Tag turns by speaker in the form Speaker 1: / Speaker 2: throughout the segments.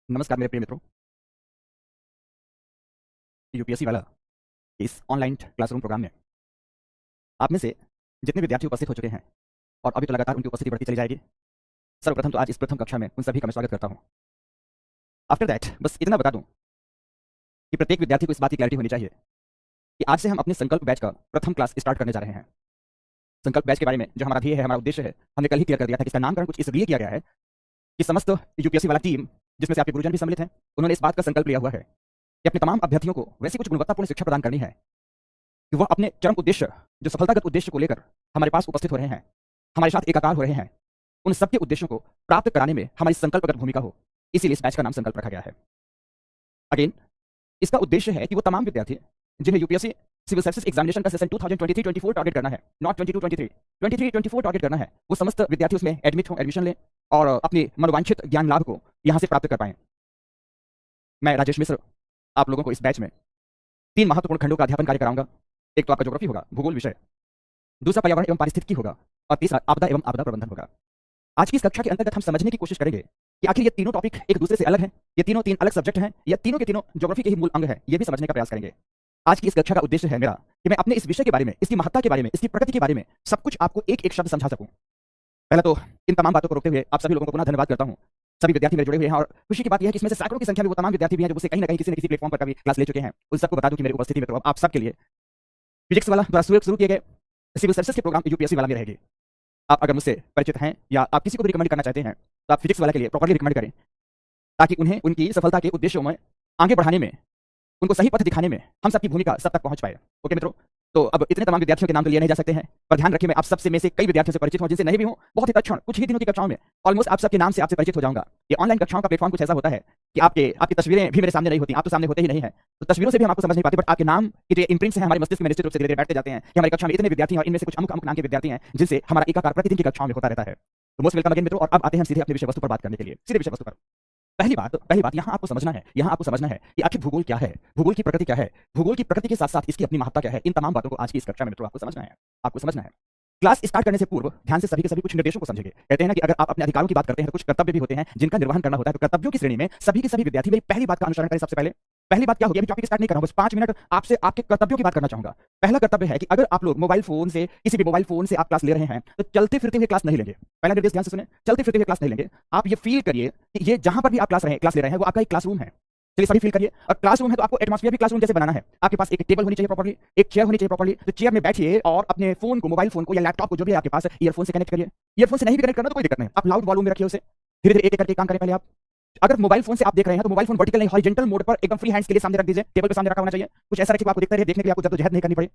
Speaker 1: नमस्कार मेरे प्रिय मित्रों। यूपीएससी वाला इस ऑनलाइन क्लासरूम प्रोग्राम में आप में से जितने विद्यार्थी उपस्थित हो चुके हैं और अभी तो लगातार उनकी उपस्थिति बढ़ती चली जाएगी, सर्वप्रथम तो आज इस प्रथम कक्षा में उन सभी का मैं स्वागत करता हूं। आफ्टर दैट बस इतना बता दूं कि प्रत्येक विद्यार्थी को इस बात की क्लैरिटी होनी चाहिए कि आज से हम अपने संकल्प बैच का प्रथम क्लास स्टार्ट करने जा रहे हैं। संकल्प बैच के बारे में जो हमारा ध्येय है, हमारा उद्देश्य है, हमने कल ही क्लियर कर दिया था कि इसका नामकरण कुछ इसलिए किया गया है कि समस्त यूपीएससी वाला टीम, जिसमें से आपके गुरुजन भी सम्मिलित हैं, उन्होंने इस बात का संकल्प लिया हुआ है कि अपने तमाम अभ्यर्थियों को वैसी कुछ गुणवत्तापूर्ण शिक्षा प्रदान करनी है कि वह अपने चरम उद्देश्य, जो सफलतागत उद्देश्य को लेकर हमारे पास उपस्थित हो रहे हैं, हमारे साथ एकाकार हो रहे हैं, उन सबके उद्देश्यों को प्राप्त कराने में हमारी संकल्पगत भूमिका हो। इसीलिए इस बैच का नाम संकल्प रखा गया है। अगेन, इसका उद्देश्य है कि वो तमाम विद्यार्थी जिन्हें यूपीएससी सिविल सर्विसेज एग्जामिनेशन का सेशन 2023-24 टारगेट करना है, नॉट 22-23, 23-24 टारगेट करना है, वो समस्त विद्यार्थी उसमें एडमिट हो, एडमिशन लें और अपनी मनोवांछित ज्ञान लाभ को यहां से प्राप्त कर पाएं। मैं राजेश मिश्र आप लोगों को इस बैच में 3 महत्वपूर्ण खंडों का अध्यापन कार्य कराऊंगा। एक तो आपका ज्योग्राफी होगा, भूगोल विषय, दूसरा पर्यावरण एवं पारिस्थितिकी होगा और तीसरा आपदा एवं आपदा प्रबंधन होगा। आज की इस कक्षा के अंतर्गत हम समझने की कोशिश करेंगे कि आखिर ये तीनों टॉपिक एक दूसरे से अलग हैं, ये तीनों 3 अलग सब्जेक्ट हैं, या तीनों के तीनों ज्योग्राफी के ही मूल अंग हैं, ये भी समझने का प्रयास करेंगे। आज की इस कक्षा का उद्देश्य है मेरा कि मैं अपने इस विषय के बारे में, इसकी महत्ता के बारे में, इसकी प्रकृति के बारे में सब कुछ आपको एक एक शब्द समझा सकूं। पहला तो इन तमाम बातों को रोकते हुए आप सभी लोगों को पुनः धन्यवाद करता हूं। सभी विद्यार्थी मेरे जुड़े हुए हैं और खुशी की बात यह है कि इसमें से सैकड़ों की संख्या में वो तमाम विद्यार्थी भी हैं जो मुझसे कहीं ना कहीं किसी न किसी प्लेटफॉर्म पर कभी क्लास ले चुके हैं। उन सबको बता दूं कि मेरी उपस्थिति में तो आप सबके लिए फिजिक्स वाला द्वारा शुरू किए गए सिविल सर्विसेज के प्रोग्राम यूपीएससी वाला में रहेगी। आप अगर मुझसे परिचित हैं या आप किसी को भी रिकमेंड करना चाहते हैं तो आप फिजिक्स वाला के लिए प्रॉपर्ली रिकमेंड करें, ताकि उन्हें उनकी सफलता के उद्देश्यों में आगे बढ़ाने में, उनको सही पथ दिखाने में हम सबकी भूमिका सब तक पहुंच पाए। ओके मित्रों, तो अब इतने तमाम विद्यार्थियों के नाम तो लिए नहीं जा सकते हैं, पर ध्यान रखिए मैं आप सबसे में से कई विद्यार्थियों से परिचित हूं, जिनसे नहीं भी हूं, बहुत ही तत्क्षण कुछ ही दिनों की कक्षाओं में ऑलमोस्ट आप सबके नाम से आपसे परिचित हो जाऊंगा। ये ऑनलाइन कक्षाओं का प्लेटफॉर्म कुछ ऐसा होता है कि आपकी तस्वीरें भी मेरे सामने नहीं होती, आप तो सामने होते ही नहीं है, तो तस्वीरों से भी हम आपको समझ नहीं पाते, बट आपके नाम के जो इम्प्रिंट्स हैं हमारे मस्तिष्क में निश्चित रूप से धीरे-धीरे बैठते जाते हैं कि हमारी कक्षा में इतने विद्यार्थी हैं और इनमें से कुछ अमुक नाम के विद्यार्थी हैं जिनसे हमारा एकाकार प्रतिदिन की कक्षाओं में होता रहता है। तो मोस्ट वेलकम अगेन मित्रों, और अब आते हैं हम सीधे अपने विषय वस्तु पर बात करने के लिए, सीधे विषय वस्तु पर। पहली बात यहाँ आपको समझना है कि आखिर भूगोल क्या है, भूगोल की प्रकृति क्या है, भूगोल की प्रकृति के साथ साथ इसकी अपनी महत्ता क्या है। इन तमाम बातों को आज की इस कक्षा में मित्रों आपको समझना है। क्लास स्टार्ट करने से पूर्व ध्यान से सभी के सभी कुछ निर्देशों को समझेंगे। कहते हैं ना कि अगर आप अपने अधिकारों की बात करते हैं तो कुछ कर्तव्य भी होते हैं जिनका निर्वहन करना होता है। तो कर्तव्यों की श्रेणी में सभी के सभी विद्यार्थी मेरी पहली बात का अनुसरण करें। सबसे पहले पहली बात क्या होगी, अभी टॉपिक स्टार्ट नहीं कर रहा हूं, बस 5 मिनट आपसे आपके कर्तव्यों की बात करना चाहूंगा। पहला कर्तव्य है कि अगर आप लोग मोबाइल फोन से, किसी भी मोबाइल फोन से आप क्लास ले रहे हैं तो चलते फिरते हुए क्लास नहीं लेंगे। पहला निर्देश ध्यान से सुने, चलते फिरते हुए क्लास नहीं लेंगे। आप ये फील करिए कि ये जहां पर भी आप क्लास ले रहे हैं वो आपका एक क्लासरूम है। चलिए सभी फील करिए, और क्लासरूम है तो आपको एटमॉस्फेयर भी क्लासरूम जैसे बनाना है। आपके पास एक टेबल होनी चाहिए प्रॉपर्ली, एक चेयर होनी चाहिए प्रॉपर्ली, तो चेयर में बैठिए और अपने फोन को, मोबाइल फोन को या लैपटॉप को, जो भी आपके पास, ईयरफोन से कनेक्ट करिए। ईयरफोन से नहीं भी कनेक्ट करना तो कोई दिक्कत नहीं, आप लाउड वॉल्यूम में रखिए उसे, धीरे धीरे एक एक करके काम करें। पहले आप अगर मोबाइल फोन से आप देख रहे हैं तो मोबाइल फोन वर्टिकल नहीं, हॉरिजॉन्टल मोड पर एकदम फ्री हैंड्स के लिए सामने रख दीजिए, टेबल पे सामने रखा होना चाहिए। कुछ ऐसा रखिए आपको दिखता रहे, देखने के लिए आपको जद्दोजहद नहीं करनी पड़े,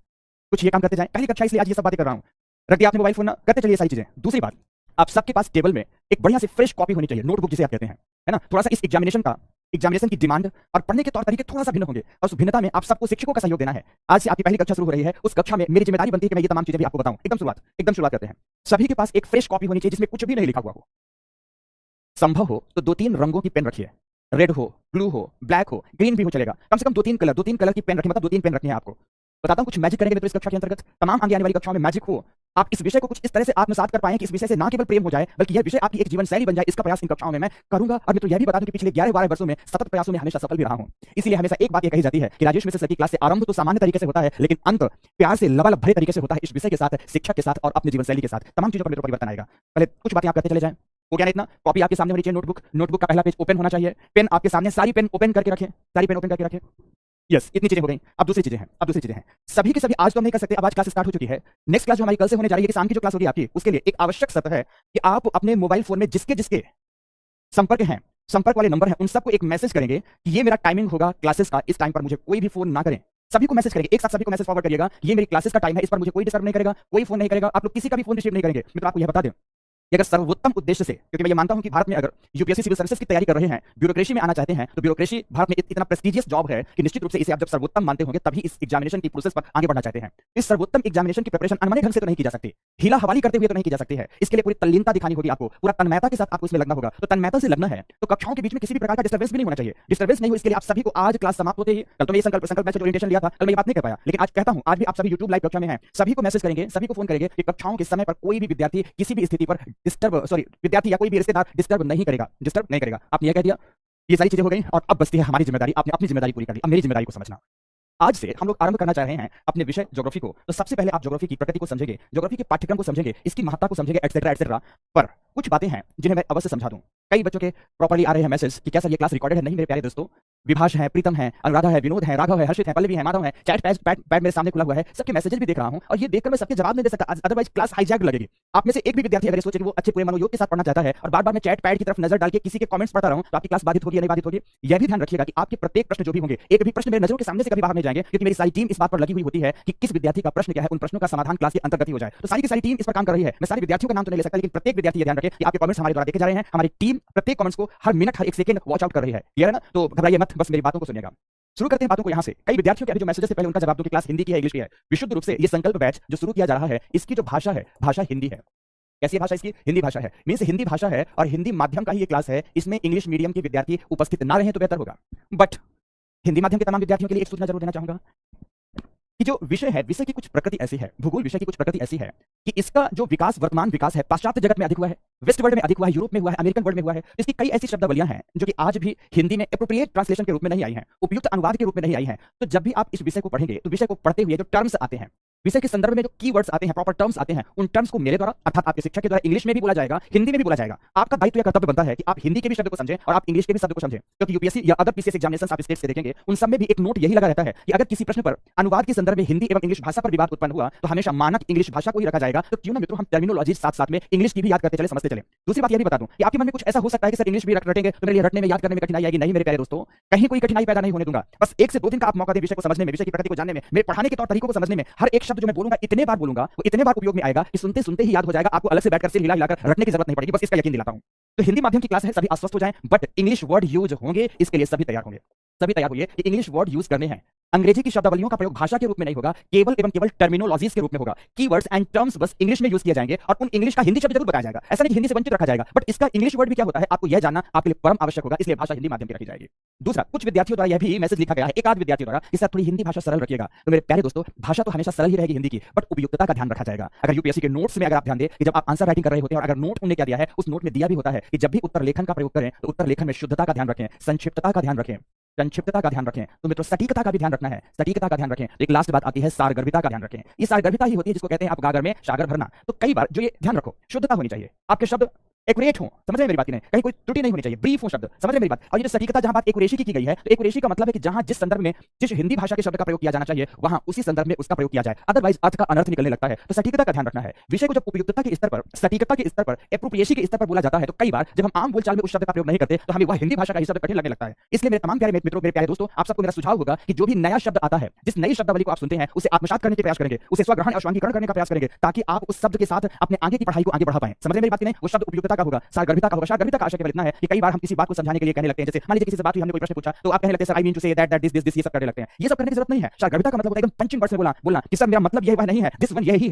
Speaker 1: कुछ ये काम करते जाएं। पहली कक्षा इसलिए आज ये सब बातें कर रहा हूं। रख दिया आपने मोबाइल फोन ना, करते चलिए सारी चीजें। दूसरी बात, आप सबके पास टेबल में एक बढ़िया से फ्रेश कॉपी होनी चाहिए, नोटबुक जिसे आप कहते हैं, है ना। थोड़ा सा इस एग्जामिनेशन की डिमांड और पढ़ने के तौर तरीके थोड़ा सा भिन्न होंगे, और उस भिन्नता में आप सबको शिक्षकों का सहयोग देना है। आज से आपकी पहली कक्षा शुरू हो रही है, उस कक्षा में मेरी जिम्मेदारी बनती है कि मैं ये तमाम चीजें भी आपको बताऊं। एकदम शुरुआत करते हैं। सभी के पास एक फ्रेश कॉपी होनी चाहिए जिसमें कुछ भी नहीं लिखा हुआ हो। संभव हो तो 2-3 रंगों की पेन रखिए, रेड हो, ब्लू हो, ब्लैक हो, ग्रीन भी हो चलेगा। कम से कम 2-3 कलर की पेन रखिए, मतलब 2-3 पेन रखनी है आपको। बताता हूं कुछ मैजिक करेंगे तो इस कक्षा के अंतर्गत, तमाम आगे आने वाली कक्षाओं में मैजिक हो, आप इस विषय को कुछ इस तरह से आत्मसात कर पाएं कि इस विषय से ना केवल प्रेम हो जाए बल्कि यह विषय आपकी एक जीवन शैली बन जाए। इसका प्रयास इन कक्षाओं में मैं करूंगा। और मैं तो यह भी बता दूं कि पिछले 11-12 वर्षों में सतत प्रयासों में हमेशा सफल भी रहा हूं। इसलिए हमेशा एक बात यह कही जाती है कि राजेश मिश्र सर की क्लास से आरंभ तो सामान्य तरीके से होता है, लेकिन अंत प्यार से, लबालब भरे तरीके से होता है। इस विषय के साथ, शिक्षक के साथ और अपने जीवन शैली के साथ तमाम चीजों पर मेरे परिवर्तन आएगा। पहले कुछ बातें आप करते चले जाएं। हो गया ना इतना? कॉपी आपके सामने होनी चाहिए, नोटबुक का पहला पेज ओपन होना चाहिए, पेन आपके सामने, सारी पेन ओपन करके रखें। यस, इतनी चीजें हो गई। अब दूसरी चीजें हैं। सभी के सभी आज तो हम नहीं कर सकते, अब आज क्लास स्टार्ट हो चुकी है। नेक्स्ट क्लास जो हमारी कल से होने जा रही है, कि शाम की जो क्लास होगी आपकी, उसके लिए एक आवश्यक शर्त है कि आप अपने मोबाइल फोन में जिसके संपर्क वाले नंबर हैं, उन सबको एक मैसेज करेंगे कि ये मेरा टाइमिंग होगा क्लासेस का, इस टाइम पर मुझे कोई भी फोन ना करें। सभी को मैसेज करेंगे, एक साथ सभी को मैसेज फॉरवर्ड करिएगा, ये मेरी क्लासेस का टाइम है, इस पर मुझे कोई डिस्टर्ब नहीं करेगा, कोई फोन नहीं करेगा, आप लोग किसी का भी फोन रिसीव नहीं करेंगे। मैं तो आपको यह बता दें कि अगर सर्वोत्तम उद्देश्य से, क्योंकि मैं ये मानता हूं कि भारत में अगर यूपीएससी सिविल सर्विसेज की तैयारी कर रहे हैं, ब्यूरोक्रेसी में आना चाहते हैं, तो ब्यूरोक्रेसी भारत में इतना प्रेस्टिजियस जॉब है कि निश्चित रूप से इसे आप जब सर्वोत्तम मानते होंगे तभी इस एग्जामिनेशन की प्रोसेस पर आगे बढ़ना चाहते हैं। इस सर्वोत्तम एग्जामिनेशन की प्रिपरेशन अनमने ढंग से तो नहीं की जा सकती, हीला हवाली करते हुए तो नहीं की जा सकती है। इसके लिए पूरी तल्लीनता दिखानी होगी आपको, पूरा तन्मयता के साथ आपको इसमें लगना होगा। तो तन्मयता से लगना है तो कक्षाओं के बीच में किसी भी प्रकार का डिस्टर्बेंस भी नहीं होना चाहिए। डिस्टर्बेंस नहीं हो इसके लिए आप सभी को आज क्लास समाप्त होते ही, कल तो मैं ये संकल्प बैच ओरिएंटेशन लिया था, कल मैं ये बात नहीं कर पाया, लेकिन आज कहता हूं, आज भी आप सभी YouTube लाइव कक्षा में हैं, सभी को मैसेज करेंगे, सभी को फोन करेंगे कि कक्षाओं के समय पर कोई भी विद्यार्थी किसी भी स्थिति पर विद्यार्थी या कोई भी रिश्तेदार डिस्टर्ब नहीं करेगा। आपने यह कह दिया, ये सारी चीजें हो गई और अब बचती है हमारी जिम्मेदारी। आपने अपनी जिम्मेदारी पूरी कर ली, अब मेरी जिम्मेदारी को समझना। आज से हम लोग आरंभ करना चाह रहे हैं अपने विषय ज्योग्राफी को। तो सबसे पहले आप ज्योग्राफी की प्रकृति को समझेंगे, ज्योग्राफी के पाठ्यक्रम को समझेंगे, इसकी महत्ता को समझेंगे, एटसेट्रा एटसेट्रा। पर कुछ बातें हैं जिन्हें मैं अवश्य समझा दूं। कई बच्चों के प्रॉपर्ली आ रहे हैं मैसेज कि क्या सर ये क्लास रिकॉर्डेड है? नहीं मेरे प्यारे दोस्तों, विभाष है, प्रीतम है, अनुराधा है, विनोद है, राघव है, हर्षित है, पल्लवी है, माधव है, चैट पैड मेरे सामने खुला हुआ है, सबके मैसेजेस भी देख रहा हूं और ये देखकर मैं सबके जवाब नहीं दे सकता, अदरवाइज क्लास हाईजैक लगेगी। आप में से एक भी विद्यार्थी अगर सोचे कि वो अच्छे पूरे मनोयोग के साथ पढ़ना चाहता है और बार-बार मैं चैट पैड की तरफ नजर डाल के किसी के कमेंट्स पढ़ता रहूं तो आपकी क्लास बाधित होगी या नहीं बाधित होगी? यह भी ध्यान रखिएगा कि आपके प्रत्येक प्रश्न जो भी होंगे, एक भी प्रश्न मेरे नजरों के सामने से कभी बाहर नहीं जाएंगे, क्योंकि मेरी सारी टीम इस बात पर लगी हुई होती है कि किस विद्यार्थी का प्रश्न क्या है, उन प्रश्नों का समाधान क्लास के अंतर्गत ही हो जाए। तो सारी की सारी टीम इस पर काम कर रही है। मैं सारे विद्यार्थियों का नाम तो नहीं ले सकता, लेकिन प्रत्येक विद्यार्थी ये ध्यान रखे कि आपके कमेंट्स हमारे द्वारा देखे जा रहे हैं। हमारी टीम प्रत्येक कमेंट्स को हर मिनट हर एक सेकंड वॉच आउट कर रही है। क्लियर है ना? तो घबराइए मत, बस मेरी बातों को सुनिएगा। शुरू करते हैं बातों को यहाँ से। कई विद्यार्थियों के अभी जो मैसेजेस से पहले उनका जवाब दो कि क्लास हिंदी की है, इंग्लिश की है। विशुद्ध रूप से ये संकल्प बैच जो शुरू किया जा रहा है, इसकी जो भाषा है, भाषा हिंदी है। कैसी भाषा इसकी? हिंदी भाषा है। मींस हिंदी भाषा है और हिंदी माध्यम का ही ये क्लास है। इसमें इंग्लिश मीडियम के विद्यार्थी उपस्थित ना रहे तो बेहतर होगा। बट हिंदी माध्यम के तमाम विद्यार्थियों के लिए एक सूचना जरूर देना चाहूंगा कि जो विषय है, विषय की कुछ प्रकृति ऐसी है, भूगोल विषय की कुछ प्रकृति ऐसी है कि इसका जो विकास, वर्तमान विकास है, पाश्चात्य जगत में अधिक हुआ है, वेस्ट वर्ल्ड में अधिक हुआ है, यूरोप में हुआ है, अमेरिकन वर्ल्ड में हुआ है। इसकी कई ऐसी शब्दावलियां हैं जो कि आज भी हिंदी में एप्रोप्रिएट ट्रांसलेशन के रूप में नहीं आई हैं, उपयुक्त अनुवाद के रूप में नहीं आई हैं। तो जब भी आप इस विषय को पढ़ेंगे तो विषय को पढ़ते हुए जो टर्म्स आते हैं, विषय के संदर्भ में जो कीवर्ड्स आते हैं, प्रॉपर टर्म्स आते हैं, उन टर्म्स को मेरे द्वारा अर्थात आपके शिक्षक के द्वारा इंग्लिश में भी बोला जाएगा, हिंदी में भी बोला जाएगा। आपका दायित्व या कर्तव्य बनता है कि आप हिंदी के भी शब्द को समझें और आप इंग्लिश के भी शब्द को समझें, क्योंकि यूपीएससी या अदर पीसीएस एग्जामिनेशन आप स्टेट से देखेंगे, उन सब में भी एक नोट यही लगा रहता है कि अगर किसी प्रश्न पर अनुवाद के संदर्भ में हिंदी एवं इंग्लिश भाषा पर विवाद उत्पन्न हुआ तो हमेशा मानक इंग्लिश भाषा को ही रखा जाएगा। तो क्यों ना मित्रों हम टर्मिनोलॉजी साथ साथ में इंग्लिश की भी याद करते चले, समझते चले। दूसरी बात यह भी बता दूं कि आपके मन में कुछ ऐसा हो सकता है कि सर इंग्लिश भी रटेंगे तो मेरे लिए रटने में, याद करने में कठिनाई आएगी। नहीं मेरे प्यारे दोस्तों, कहीं कोई कठिनाई पैदा नहीं होने दूंगा। बस 1 से 2 दिन का आप मौका दें विषय को समझने में, विषय की प्रकृति को जानने में, मेरे पढ़ाने के तौर तरीकों को समझने में। हर एक शब्द जो मैं बोलूंगा इतने बार बोलूंगा, वो इतने बार उपयोग में आएगा कि सुनते सुनते ही याद हो जाएगा। आपको अलग से बैठकर सिर हिला हिलाकर रटने की जरूरत नहीं पड़ेगी, बस इसका यकीन दिलाता हूं। तो हिंदी माध्यम की क्लास है, सभी आश्वस्त हो जाएं, बट इंग्लिश वर्ड यूज होंगे, इसके लिए सभी तैयार होंगे। सभी तैयार होइए कि इंग्लिश वर्ड यूज करने हैं। अंग्रेजी की शब्दावलियों का प्रयोग भाषा के रूप में नहीं होगा, केवल एवं केवल टर्मिनोलॉजीज के रूप में होगा। कीवर्ड्स एंड टर्म्स बस इंग्लिश में यूज किए जाएंगे और उन इंग्लिश का हिंदी शब्द जरूर बताया जाएगा। ऐसा नहीं कि हिंदी से वंचित रखा जाएगा, बट इसका इंग्लिश वर्ड भी क्या होता है आपको यह जानना आपके लिए परम आवश्यक होगा, इसलिए भाषा हिंदी माध्यम की रखी जाएगी। दूसरा, कुछ विद्यार्थियों द्वारा यह भी मैसेज लिखा गया है, एक आध विद्यार्थियों द्वारा, कि सर थोड़ी हिंदी भाषा सरल रखिएगा। तो मेरे प्यारे दोस्तों, भाषा तो हमेशा सरल ही रहेगी हिंदी की, बट उपयुक्तता का ध्यान रखा जाएगा। अगर यूपीएससी के नोट्स में अगर आप ध्यान दें कि जब आप आंसर राइटिंग कर रहे होते हैं और अगर नोट उन्होंने क्या दिया है, उस नोट में दिया भी होता है कि जब भी उत्तर लेखन का प्रयोग करें तो उत्तर लेखन में शुद्धता का ध्यान रखें, संक्षिप्तता का ध्यान रखें, संक्षिप्तता का ध्यान रखें। तो मित्रों सटीकता का भी ध्यान रखना है, सटीकता का ध्यान रखें। तो एक लास्ट बात आती है सारगर्भिता का ध्यान रखें। ये सारगर्भिता ही होती है जिसको कहते हैं आप गागर में सागर भरना। तो कई बार जो ये ध्यान रखो, शुद्धता होनी चाहिए, आपके शब्द एक्यूरेट हो, समझ रहे मेरी बात की नहीं, कहीं कोई त्रुटि नहीं होनी चाहिए, ब्रीफ हो शब्द, समझ रहे मेरी बात। और ये जो सटीकता, जहां बात एक्यूरेसी की गई है, तो एक्यूरेसी का मतलब है कि जहां जिस संदर्भ में जिस हिंदी भाषा के शब्द का प्रयोग किया जाना चाहिए वहां उसी संदर्भ में उसका प्रयोग किया जाए, अदरवाइज अर्थ का अनर्थ निकलने लगता है। तो सटीकता का ध्यान रखना है। विषय को जब उपयुक्तता के स्तर पर, सटीकता के स्तर पर, एप्रोप्रिएसी के स्तर पर बोला जाता है तो कई बार जब हम आम बोलचाल में उस शब्द का प्रयोग नहीं करते तो हमें वह हिंदी भाषा का ही शब्द कठिन लगने लगता है। इसलिए मेरे तमाम प्यारे मित्रों, मेरे प्यारे दोस्तों, आप सबको मेरा सुझाव होगा कि जो भी नया शब्द आता है, जिस नई शब्दावली को आप सुनते हैं, उसे आत्मसात करने के प्रयास करेंगे, उसे स्वग्रहण और स्वांगीकरण करने का प्रयास करेंगे, ताकि आप उस शब्द के साथ अपने आगे की पढ़ाई को आगे बढ़ा पाएं। समझ रहे मेरी बात की नहीं? वो शब्द उपयुक्तता का होगा, सारगर्भिता का होगा। सारगर्भिता का आशय केवल इतना है कि कई बार हम किसी बात को समझाने के लिए कहने लगते हैं, जैसे मान लीजिए किसी से बात हुई, हमने कोई प्रश्न पूछा तो आप कहने लगते हैं sir I mean to say that this, ये सब करने लगते हैं। ये सब करने की जरूरत नहीं है। सारगर्भिता का मतलब होता है एकदम पंचिंग वर्ड्स में बोलना कि सर मेरा मतलब यह नहीं है, दिस वन यही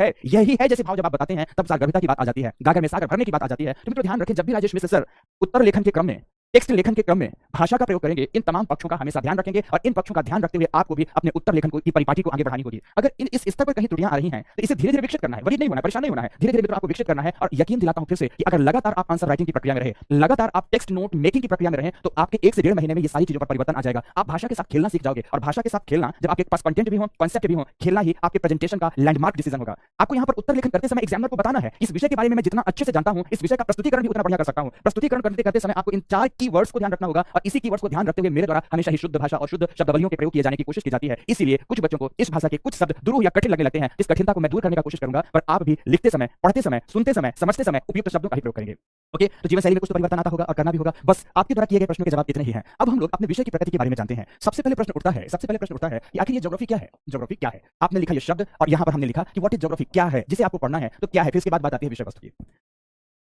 Speaker 1: है, जैसे भाव जब आप बताते हैं तब सारगर्भिता की बात आ जाती है, गागर में सागर भरने की बात आ जाती है। तो मित्रों ध्यान रखें, जब भी राजेश मिश्र सर उत्तर लेखन के क्रम में, टेक्स्ट लेखन के क्रम में भाषा का प्रयोग करेंगे, इन तमाम पक्षों का हमेशा ध्यान रखेंगे और इन पक्षों का ध्यान रखते हुए आपको भी अपने उत्तर लेखन की परिपाटी को आगे बढ़ानी होगी। अगर इस स्तर पर कहीं त्रुटियां आ रही हैं तो इसे धीरे धीरे विकसित करना है, वरीड नहीं होना है, परेशान नहीं होना है, धीरे धीरे आपको विकसित करना है। और यकीन दिलाता हूं फिर से कि अगर लगातार आप आंसर राइटिंग की प्रक्रिया में रहे, लगातार आप टेक्स्ट नोट मेकिंग की प्रक्रिया में रहे, तो आपके 1 से 1.5 महीने में ये सारी चीजों पर परिवर्तन आ जाएगा। आप भाषा के साथ खेलना सीख जाओगे और भाषा के साथ खेलना, जब आपके पास कंटेंट भी हो, कॉन्सेप्ट भी हो, खेलना ही आपके प्रेजेंटेशन का लैंडमार्क डिसीजन होगा। आपको यहाँ पर उत्तर लेखन करते समय एग्जामिनर को बताना है इस विषय के बारे में मैं जितना अच्छे से जानता हूं, इस विषय का प्रस्तुतिकरण भी उतना बढ़िया कर सकता हूं। प्रस्तुतिकरण करते समय आपको इन 4 कीवर्ड्स को ध्यान रखना होगा और इसी कीवर्ड्स को ध्यान रखते हुए मेरे द्वारा हमेशा ही शुद्ध भाषा और शुद्ध शब्दावलियों के प्रयोग किए जाने की कोशिश की जाती है। इसीलिए कुछ बच्चों को इस भाषा के कुछ शब्द दुरूह या कठिन लगने लगते हैं, इस कठिनता को मैं दूर करने का कोशिश करूंगा। पर आप भी लिखते समय, पढ़ते समय, सुनते समय, समझते समय उपयुक्त शब्दों का ही प्रयोग करेंगे। ओके, तो जीवन शैली में कुछ तो परिवर्तन आता होगा और करना भी होगा। बस आपके द्वारा किए गए प्रश्नों के जवाब इतने ही हैं। अब हम लोग अपने विषय की प्रकृति के बारे में जानते हैं। सबसे पहले प्रश्न उठता है कि आखिर ये ज्योग्राफी क्या है? ज्योग्राफी क्या है? आपने लिखा ये शब्द और यहां पर हमने लिखा कि व्हाट इज ज्योग्राफी, क्या है जिसे आपको पढ़ना है, तो क्या है। फिर इसके बाद बात आती है विषय वस्तु की,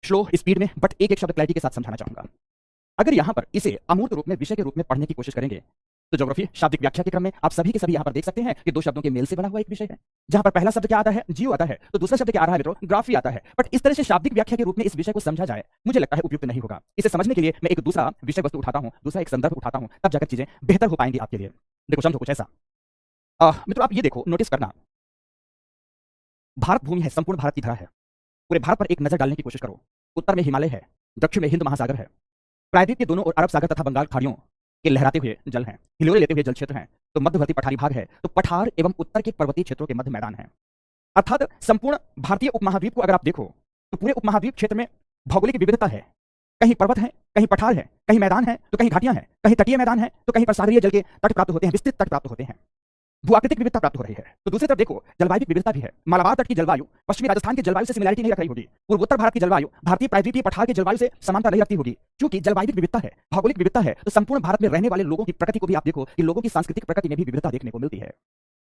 Speaker 1: स्लो स्पीड में, बट एक शब्द क्लैरिटी के साथ समझाना चाहूंगा। अगर यहां पर इसे अमूर्त रूप में विषय के रूप में पढ़ने की कोशिश करेंगे तो ज्योग्राफी शाब्दिक व्याख्या के क्रम में आप सभी के सभी यहां पर देख सकते हैं कि 2 शब्दों के मेल से बना हुआ एक विषय है, जहां पर पहला शब्द क्या आता है, जियो आता है, तो दूसरा शब्द क्या आ रहा है मित्रों, ग्राफी आता है। बट इस तरह से शाब्दिक व्याख्या के रूप में इस विषय को समझा जाए, मुझे लगता है उपयुक्त नहीं होगा। इसे समझने के लिए मैं एक दूसरा विषय वस्तु उठाता हूं, दूसरा एक संदर्भ उठाता हूं, तब जाकर चीजें बेहतर हो पाएंगी आपके लिए। देखो समझो कुछ ऐसा, मित्रों आप ये देखो, नोटिस करना, भारत भूमि है, संपूर्ण भारत की धरा है। पूरे भारत पर एक नजर डालने की कोशिश करो। उत्तर में हिमालय है, दक्षिण में हिंद महासागर है, प्रायद्वीप के दोनों ओर अरब सागर तथा बंगाल खाड़ियों के लहराते हुए जल हैं, हिलोरे लेते हुए जल क्षेत्र हैं, तो मध्यवर्ती पठारी भाग है, तो पठार एवं उत्तर के पर्वतीय क्षेत्रों के मध्य मैदान है। अर्थात संपूर्ण भारतीय उपमहाद्वीप को अगर आप देखो तो पूरे उपमहाद्वीप क्षेत्र में भौगोलिक विविधता है। कहीं पर्वत है, कहीं पठार है, कहीं मैदान है तो कहीं घाटियां हैं, कहीं तटीय मैदान है तो कहीं पर सागरीय जल के तट प्राप्त होते हैं, विस्तृत तट प्राप्त होते हैं, भूआकृतिक विविधता प्राप्त हो रही है। तो दूसरी तरफ देखो जलवायु विविधता भी है। मालाबार तट की जलवायु पश्चिमी राजस्थान की जलवायु से सिमिलैरिटी नहीं रख रही होगी, पूर्वोत्तर भारत की जलवायु भारतीय प्रायद्वीपीय पठार की जलवायु से समानता नहीं रखती होगी। क्योंकि जलवायु विविधता है, भौगोलिक विविधता है, तो संपूर्ण भारत में रहने वाले लोगों की प्रकृति को भी आप देखो कि लोगों की सांस्कृतिक प्रकृति में भी विविधता देखने को मिलती है।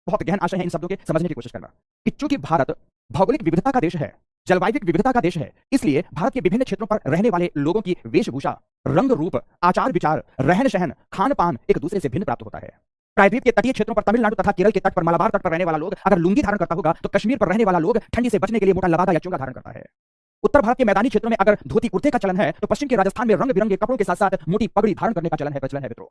Speaker 1: बहुत गहन आशय है इन शब्दों के समझने की कोशिश करना कि चूंकि भारत भौगोलिक विविधता का देश है, जलवायु विविधता का देश है, इसलिए भारत के विभिन्न क्षेत्रों पर रहने वाले लोगों की वेशभूषा, रंग रूप, आचार विचार, रहन सहन, खान पान एक दूसरे से भिन्न प्राप्त होता है। प्रायद्वीप के तटीय क्षेत्रों पर तमिलनाडु तथा केरल के तट पर मालाबार तट पर रहने वाला लोग अगर लुंगी धारण करता होगा तो कश्मीर पर रहने वाला लोग ठंडी से बचने के लिए मोटा लबादा या चोंगा धारण करता है। उत्तर भारत के मैदानी क्षेत्रों में अगर धोती कुर्ते का चलन है तो पश्चिम के राजस्थान में रंग बिरंगे कपड़ों के साथ साथ मोटी पगड़ी धारण करने का चलन है मित्रों।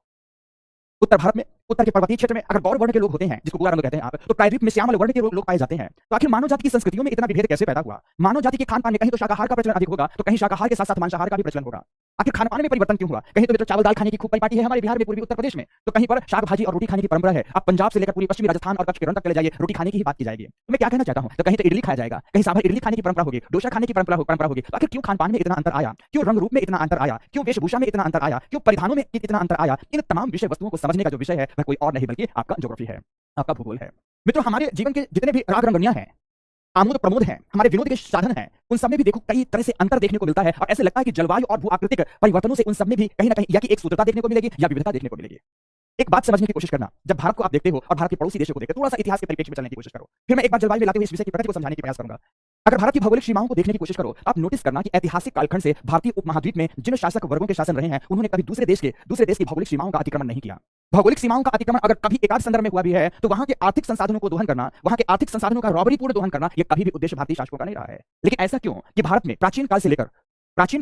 Speaker 1: उत्तर भारत में उत्तर के पर्वतीय क्षेत्र में अगर गौर वर्ण के लोग होते हैं, जिसको गोरा रंग कहते हैं आप, तो प्रायद्वीप में श्यामल वर्ण के लोग पाए जाते हैं। तो आखिर मानव जाति की संस्कृतियों में इतना विभेद कैसे पैदा हुआ? मानव जाति के खान पान में कहीं तो शाकाहार का प्रचलन अधिक होगा तो कहीं शाकाहार के साथ साथ मांसाहार का भी प्रचलन होगा। आखिर खान पान में परिवर्तन क्यों हुआ? कहीं तो मित्रों चावल दाल खाने की खूब परिपाटी है हमारे बिहार में, पूर्वी उत्तर प्रदेश में, तो कहीं पर शाक भाजी और रोटी खाने की परंपरा है। आप पंजाब से लेकर पूरी पश्चिमी राजस्थान और कच्छ के रण तक चले जाइए, रोटी खाने की ही बात की जाएगी। तो मैं क्या कहना चाहता हूं, तो कहीं तो इडली खाया जाएगा, कहीं सांभर इडली खाने की परंपरा होगी, डोसा खाने की परंपरा होगी। आखिर क्यों खान पान में इतना अंतर आया? क्यों रंग रूप में इतना अंतर आया? क्यों वेशभूषा में इतना अंतर आया? क्यों परिधानों में इतना अंतर आया? इन तमाम विषय वस्तुओं को समझने का जो विषय है वह कोई और नहीं बल्कि आपका ज्योग्राफी है, आपका भूगोल है। मित्रों, हमारे जीवन के जितने भी राग रंगनियां हैं, आमोद प्रमोद हैं, हमारे विनोद के साधन हैं, उन सब में भी देखो कई तरह से अंतर देखने को मिलता है और ऐसे लगता है कि जलवायु और भू आकृतिक परिवर्तनों से उन सब में भी कहीं ना कहीं या कि एक सूत्रता देखने को मिलेगी या विविधता देखने को मिलेगी। एक बात समझने की कोशिश करना, जब भारत को आप देखते हो और भारत के पड़ोसी देशों को देखते हो, थोड़ा सा इतिहास के परिप्रेक्ष्य में चलने की कोशिश करो। फिर मैं एक बार जलवायु में लाते हुए इस विषय की प्रकृति को समझाने की प्रयास करूंगा। अगर भारत की भौगोलिक सीमाओं को देखने की कोशिश करो, आप नोटिस करना कि ऐतिहासिक कालखंड से भारतीय उपमहाद्वीप में जिन शासक वर्गों के शासन रहे हैं उन्होंने कभी दूसरे देश की भौगोलिक सीमाओं का अतिक्रमण नहीं किया। भौगोलिक सीमाओं का अतिक्रमण अगर कभी एकाध संदर्भ में हुआ भी है तो वहां के आर्थिक संसाधनों को दोहन करना, वहां के आर्थिक संसाधनों का रॉबरीपूर्ण दोहन करना, यह कभी भी उद्देश्य भारतीय शासकों का नहीं रहा है। लेकिन ऐसा क्यों कि भारत में प्राचीन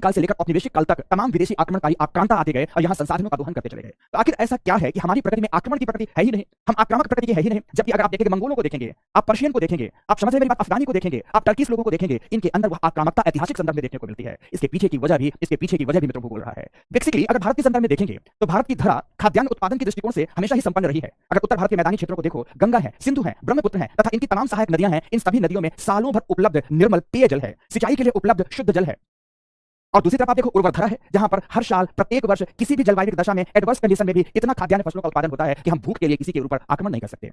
Speaker 1: काल से लेकर औपनिवेशिक काल तक तमाम विदेशी आक्रमणकारी आक्रांता आते गए और यहां संसाधनों का दोहन करते चले गए। तो आखिर ऐसा क्या है कि हमारी प्रकृति में आक्रमण की प्रकृति है ही नहीं, हम आक्रामक प्रकृति के है ही नहीं? जबकि अगर आप देखेंगे मंगोलों को देखेंगे, आप पर्शियन को देखेंगे, आप समझ रहे मेरी बात, अफगानी को देखेंगे, आप टर्किश लोगों को देखेंगे, इनके अंदर वह आक्रामकता ऐतिहासिक संदर्भ में देखने को मिलती है। इसके पीछे की वजह भी मित्रों भूगोल रहा है। बेसिकली अगर भारत के संदर्भ में देखेंगे तो भारत की धरा खाद्यान्न उत्पादन के दृष्टिकोण से हमेशा ही संपन्न रही है। अगर उत्तर भारत के मैदानी क्षेत्रों को देखो, गंगा है, सिंधु है, ब्रह्मपुत्र है तथा इनकी तमाम सहायक नदियां हैं। इन सभी नदियों में सालों भर उपलब्ध निर्मल पेयजल है, सिंचाई के लिए उपलब्ध शुद्ध जल है। और दूसरी तरफ आप देखो उर्वर धरा है, जहां पर हर साल प्रत्येक वर्ष किसी भी जलवायु दशा में एडवर्स कंडीशन में भी इतना खाद्यान्न फसलों का उत्पादन होता है कि हम भूख के लिए किसी के ऊपर आक्रमण नहीं कर सकते।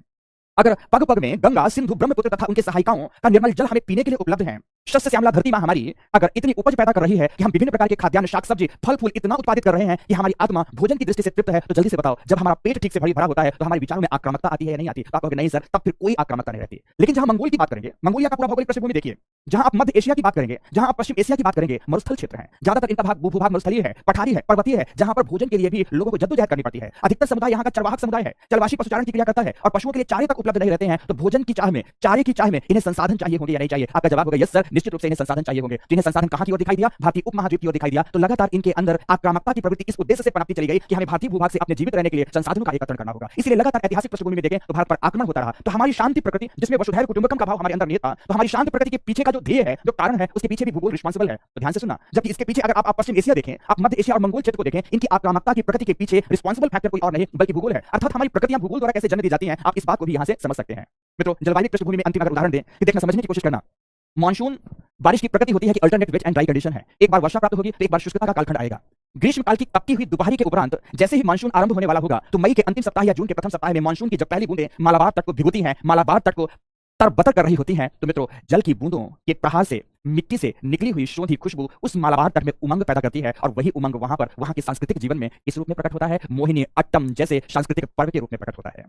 Speaker 1: अगर पग पग में गंगा, सिंधु, ब्रह्मपुत्र तथा उनके सहायिकाओं का निर्मल जल हमें पीने के लिए उपलब्ध है, शस्य श्यामला धरती मां हमारी अगर इतनी उपज पैदा कर रही है कि हम विभिन्न प्रकार के खाद्यान्न, शाक सब्जी, फल फूल इतना उत्पादित कर रहे हैं कि हमारी आत्मा भोजन की दृष्टि से तृप्त है, तो जल्दी से बताओ जब हमारा पेट ठीक से भरा होता है तो हमारे विचारों में आक्रामकता आती है या नहीं आती? तो आप कहोगे नहीं सर, तब फिर कोई आक्रामकता नहीं रहती। लेकिन जहां मंगोल की बात करेंगे, मंगोलिया का पूरा भौगोलिक पृष्ठभूमि देखिए, जहां आप मध्य एशिया की बात करेंगे, जहां आप पश्चिम एशिया की बात करेंगे, मरुस्थल क्षेत्र है, ज्यादातर इनका भूभाग मरुस्थलीय है, पठारी है, पर्वतीय है, जहां पर भोजन के लिए भी लोगों को जद्दोजहद करनी पड़ती है। अधिकतर समुदाय यहाँ का चरवाहक समुदाय है, चलवाशी पशुचारण की क्रिया करता है और पशुओं के लिए चारे तक उपलब्ध नहीं रहते हैं। तो भोजन की चाह में, चारे की चाह में इन्हें संसाधन चाहिए होंगे या नहीं चाहिए? आपका जवाब होगा यस सर, निश्चित रूप से इन्हें संसाधन चाहिए होंगे। जिन्हें संसाधन कहां की ओर दिखाई दिया? भारतीय उपमहाद्वीप की ओर दिखाई दिया। तो लगातार इनके अंदर आक्रामकता की प्रवृत्ति इस उद्देश्य से पनपती चली गई कि हमें भारतीय भूभाग से अपने जीवित रहने के लिए संसाधनों का एकत्रण करना होगा। इसलिए लगातार ऐतिहासिक पृष्ठभूमि में देखें तो भारत पर आक्रमण होता रहा। तो हमारी शांति प्रकृति, जिसमें वसुधैव कुटुंबकम का भाव हमारे अंदर निहित था, तो हमारी शांति प्रकृति के पीछे का जो ध्येय है, जो कारण है, उसके पीछे भी भूगोल रिस्पांसिबल है। तो ध्यान से सुनना, जबकि इसके पीछे अगर आप पश्चिम एशिया देखें, आप मध्य एशिया और मंगोल क्षेत्र को देखें, इनकी आक्रामकता की प्रकृति के पीछे रिस्पांसिबल फैक्टर कोई और नहीं बल्कि भूगोल है। अर्थात हमारी प्रकृतियां भूगोल द्वारा कैसे जन्म दी जाती हैं, आप इस बात को भी यहां से समझ सकते हैं। मित्रों, जलवायु पृष्ठभूमि में अंतिम अगर उदाहरण दें, देखना समझने की कोशिश करना। मॉनसून बारिश की प्रकृति होती है कि alternate wet and dry condition है। एक बार वर्षा प्राप्त होगी तो एक बार शुष्कता का कालखंड आएगा। ग्रीष्म काल की तपती हुई दोपहरी के उपरांत जैसे ही मानसून आरंभ होने वाला होगा तो मई के अंतिम सप्ताह या जून के प्रथम सप्ताह में मानसून की जब पहली बूंदें मालाबार तट को भिगोती हैं, मालाबार तट को तरबतर कर रही होती हैं, तो मित्रों जल की बूंदों के प्रहार से मिट्टी से निकली हुई शोधी खुशबू उस मालाबार तट में उमंग पैदा करती है और वही उमंग वहां के सांस्कृतिक जीवन में इस रूप में प्रकट होता है, मोहिनी अट्टम जैसे सांस्कृतिक पर्व के रूप में प्रकट होता है।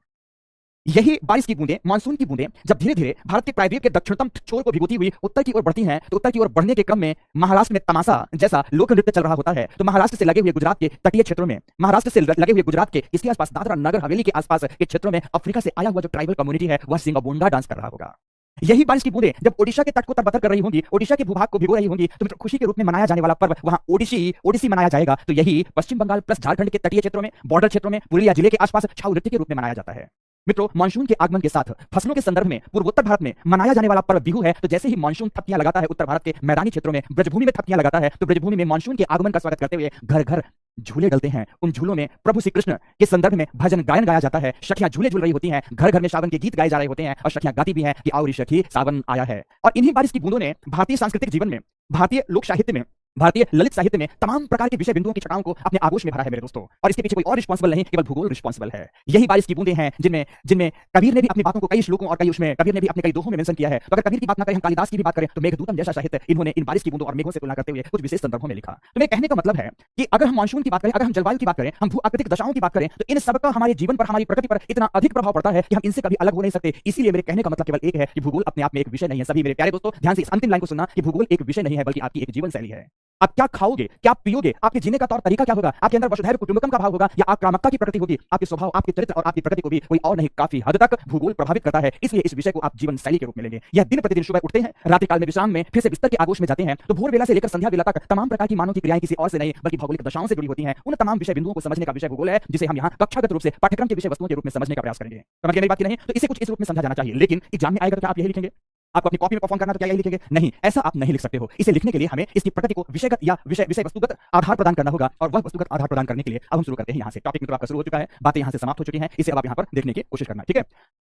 Speaker 1: यही बारिश की बूंदें, मानसून की बूंदें जब धीरे धीरे भारत के प्रायद्वीप के दक्षिणतम छोर को भिगोती हुई उत्तर की ओर बढ़ती हैं, तो उत्तर की ओर बढ़ने के क्रम में महाराष्ट्र में तमाशा जैसा लोक नृत्य चल रहा होता है। तो महाराष्ट्र से लगे हुए गुजरात के तटीय क्षेत्रों में, महाराष्ट्र से लगे हुए गुजरात के इसके आसपास दादरा नगर हवेली के आसपास के क्षेत्रों में अफ्रीका से आया हुआ जो ट्राइबल कम्युनिटी है वह सिंगाबोंडा डांस कर रहा होगा। यही बारिश की बूंदें जब ओडिशा के तट को तरबतर कर रही होंगी, ओडिशा के भूभाग को भिगो रही होंगी, तो खुशी के रूप में मनाया जाने वाला पर्व वहां ओडिसी मनाया जाएगा। तो यही पश्चिम बंगाल प्लस झारखंड के तटीय क्षेत्रों में, बॉर्डर क्षेत्रों में, पुरुलिया जिले के आसपास छाऊ नृत्य के रूप में मनाया जाता है। मित्रों, मानसून के आगमन के साथ फसलों के संदर्भ में पूर्वोत्तर भारत में मनाया जाने वाला पर्व बिहू है। तो जैसे ही मानसून थपकियां लगाता है उत्तर भारत के मैदानी क्षेत्रों में, ब्रजभूमि में थपकियां लगाता है, तो ब्रजभूमि में मानसून के आगमन का स्वागत करते हुए घर घर झूले डलते हैं, उन झूलों में प्रभु श्री कृष्ण के संदर्भ में भजन गायन गाया जाता है, सखियां झूले झूल रही होती हैं, घर घर में सावन के गीत गाए जा रहे होते हैं और सखियां गाती भी हैं कि आओ रे सखी सावन आया है। और इन्हीं बारिश की बूंदों ने भारतीय सांस्कृतिक जीवन में, भारतीय लोक साहित्य में, भारतीय ललित साहित्य में तमाम प्रकार के विषय बिंदुओं की छटाओं को अपने आगोश में भरा है मेरे दोस्तों। और इसके पीछे कोई और रिस्पांसिबल नहीं, केवल भूगोल रिस्पांसिबल है। यही बारिश की बूंदें हैं जिनमें जिनमें कबीर ने भी अपनी बातों को कई श्लोकों और कई उसमें कबीर ने भी अपने कई दोहों में मेंशन किया है। तो अगर कबीर की बात ना करें, हम कालिदास की भी बात करें, तो मेघदूतम जैसा साहित्य इन्होंने इन बारिश की बूंदों और मेघों से तुलना करते हुए कुछ विशेष संदर्भों में लिखा। तो मेरे कहने का मतलब है कि अगर हम मानसून की बात करें, अगर हम जलवायु की बात करें, हम भू आकृतिक दशाओं की बात करें, तो इन सबका हमारे जीवन पर, हमारी प्रकृति पर इतना अधिक प्रभाव पड़ता है कि हम इनसे कभी अलग हो नहीं सकते। इसीलिए मेरे कहने का मतलब केवल एक है कि भूगोल अपने आप में एक विषय नहीं है। सभी मेरे प्यारे दोस्तों ध्यान से इस अंतिम लाइन को सुनना कि भूगोल एक विषय नहीं है, बल्कि आपकी एक जीवन शैली है। आप क्या खाओगे, क्या पियोगे, आपके जीने का तौर तरीका क्या होगा, आपके अंदर वसुधैव कुटुंबकम का भाव होगा या आक्रामकता की प्रकृति होगी, आपके स्वभाव, आपके चरित्र और आपकी प्रकृति को भी कोई और नहीं काफी हद तक भूगोल प्रभावित करता है। इसलिए इस विषय को आप जीवन शैली के रूप में लेंगे। यह दिन प्रतिदिन सुबह उठते हैं, रात्रि काल में विश्राम में फिर से बिस्तर के आगोश में जाते हैं, तो भोर वेला से लेकर संध्या वेला तक तमाम प्रकार की मानव की क्रियाएं किसी और से नहीं बल्कि भौगोलिक दशाओं से जुड़ी होती हैं। उन तमाम विषय बिंदुओं को समझने का विषय भूगोल है, जिसे हम यहाँ कक्षागत रूप से पाठ्यक्रम के विषय वस्तुओं के रूप में समझने का प्रयास करेंगे। समझ मेरी बात की नहीं? तो इसे कुछ इस रूप में समझा जाना चाहिए। लेकिन एग्जाम में आएगा तो क्या आप यही लिखेंगे? आपको अपनी कॉपी में परफॉर्म करना तो क्या यही लिखेंगे? नहीं, ऐसा आप नहीं लिख सकते हो। इसे लिखने के लिए हमें इसकी प्रकृति को विषयगत या विषय वस्तुगत आधार प्रदान करना होगा। और वह वस्तुगत आधार प्रदान करने के लिए अब हम शुरू करते हैं यहाँ से। टॉपिक मित्रों आपका शुरू हो चुका है, बातें यहाँ से समाप्त हो चुकी हैं, इसे अब आप यहाँ पर देखने की कोशिश करना। ठीक है,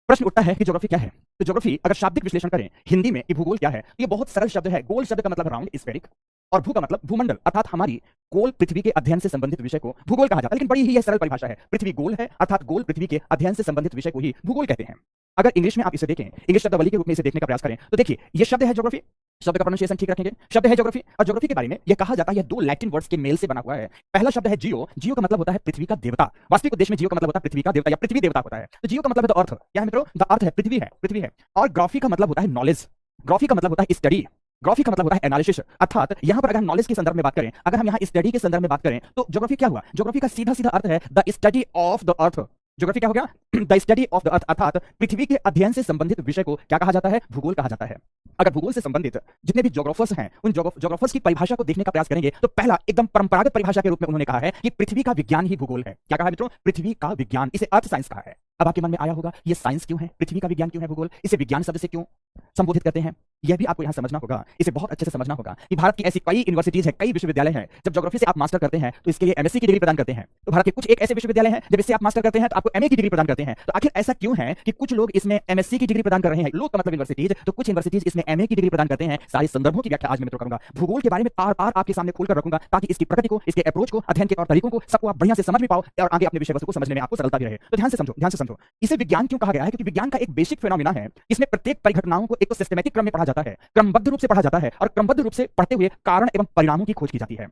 Speaker 1: प्रश्न उठता है कि ज्योग्राफी क्या है? तो ज्योग्राफी अगर शाब्दिक विश्लेषण करें हिंदी में कि भूगोल क्या है, तो ये बहुत सरल शब्द है। गोल शब्द का मतलब राउंड, स्फेरिक, और भू का मतलब भूमंडल, अर्थात हमारी गोल पृथ्वी के अध्ययन से संबंधित विषय को भूगोल कहा जाता है। लेकिन बड़ी ही यह सरल परिभाषा है, पृथ्वी गोल है अर्थात गोल पृथ्वी के अध्ययन से संबंधित विषय को ही भूगोल कहते हैं। अगर इंग्लिश में आप इसे देखें, इंग्लिश शब्दावली के रूप में इसे देखने का प्रयास करें, तो देखिए ये शब्द है ज्योग्राफी, शब्द का प्रोनाउंसिएशन ठीक रखेंगे, शब्द है ज्योग्राफी। और ज्योग्राफी के बारे में यह कहा जाता है, यह दो लैटिन वर्ड्स के मेल से बना हुआ है। पहला शब्द है जियो, जियो का मतलब होता है पृथ्वी का देवता। वास्तविक उद्देश्य में जियो का मतलब होता है पृथ्वी का देवता या पृथ्वी देवता होता है। तो जियो का मतलब है द अर्थ, क्या है मित्रों? द अर्थ है, पृथ्वी है, पृथ्वी है। और ग्राफी का मतलब होता है नॉलेज, ग्राफी का मतलब होता है स्टडी, ग्राफी का मतलब होता है एनालिसिस। अर्थात यहां पर अगर हम नॉलेज के संदर्भ में बात करें, अगर हम यहां स्टडी के संदर्भ में बात करें, तो ज्योग्राफी क्या हुआ? ज्योग्राफी का सीधा सीधा अर्थ है the study of the earth. Geography क्या हो गया? The study of the earth, अर्थात पृथ्वी के अध्ययन से संबंधित विषय को क्या कहा जाता है? भूगोल कहा जाता है। अगर भूगोल से संबंधित जितने भी ज्योग्राफर्स हैं, उन ज्योग्राफर्स की परिभाषा को देखने का प्रयास करेंगे, तो पहला एकदम परंपरागत परिभाषा के रूप में उन्होंने कहा है कि पृथ्वी का विज्ञान ही भूगोल है। क्या कहा है मित्रों? पृथ्वी का विज्ञान, इसे अर्थ साइंस कहा है। अब आपके मन में आया होगा ये साइंस क्यों है, पृथ्वी का विज्ञान क्यों है भूगोल, इसे विज्ञान शब्द से क्यों संबोधित करते हैं? यह भी आपको यहां समझना होगा, इसे बहुत अच्छे से समझना होगा कि भारत की ऐसी कई यूनिवर्सिटीज है, कई विश्वविद्यालय हैं, जब ज्योग्राफी से आप मास्टर करते हैं तो इसके लिए एमएससी की डिग्री प्रदान करते हैं। तो भारत के कुछ एक ऐसे विश्वविद्यालय हैं जब इससे आप मास्टर करते हैं तो आपको एमए की डिग्री प्रदान करते हैं। तो आखिर ऐसा क्यों है कि कुछ लोग इसमें एमएससी की डिग्री प्रदान कर रहे हैं, लोग का मतलब यूनिवर्सिटीज, तो कुछ यूनिवर्सिटीज इसमें एमए की डिग्री प्रदान करते हैं? सारे संदर्भों की व्याख्या आज मैं मित्रों करूंगा। भूगोल के बारे में तार तार आपके सामने खोलकर रखूंगा ताकि इसकी प्रकृति को, इसके अप्रोच को, अध्ययन के तौर तरीकों को सबको आप बढ़िया से समझ भी पाओ और आगे अपने विषय वस्तु को समझने में आपको सरलता भी रहे। तो ध्यान से समझो, ध्यान से समझो। इसे विज्ञान क्यों कहा गया है? क्योंकि विज्ञान का एक बेसिक फिनोमिना है, इसमें प्रत्येक परिघटनाओं को एक तो सिस्टमैटिक क्रम में पढ़ा जाता है, क्रमबद्ध रूप से पढ़ा जाता है, और क्रमबद्ध रूप से पढ़ते हुए कारण एवं परिणामों की खोज की जाती है।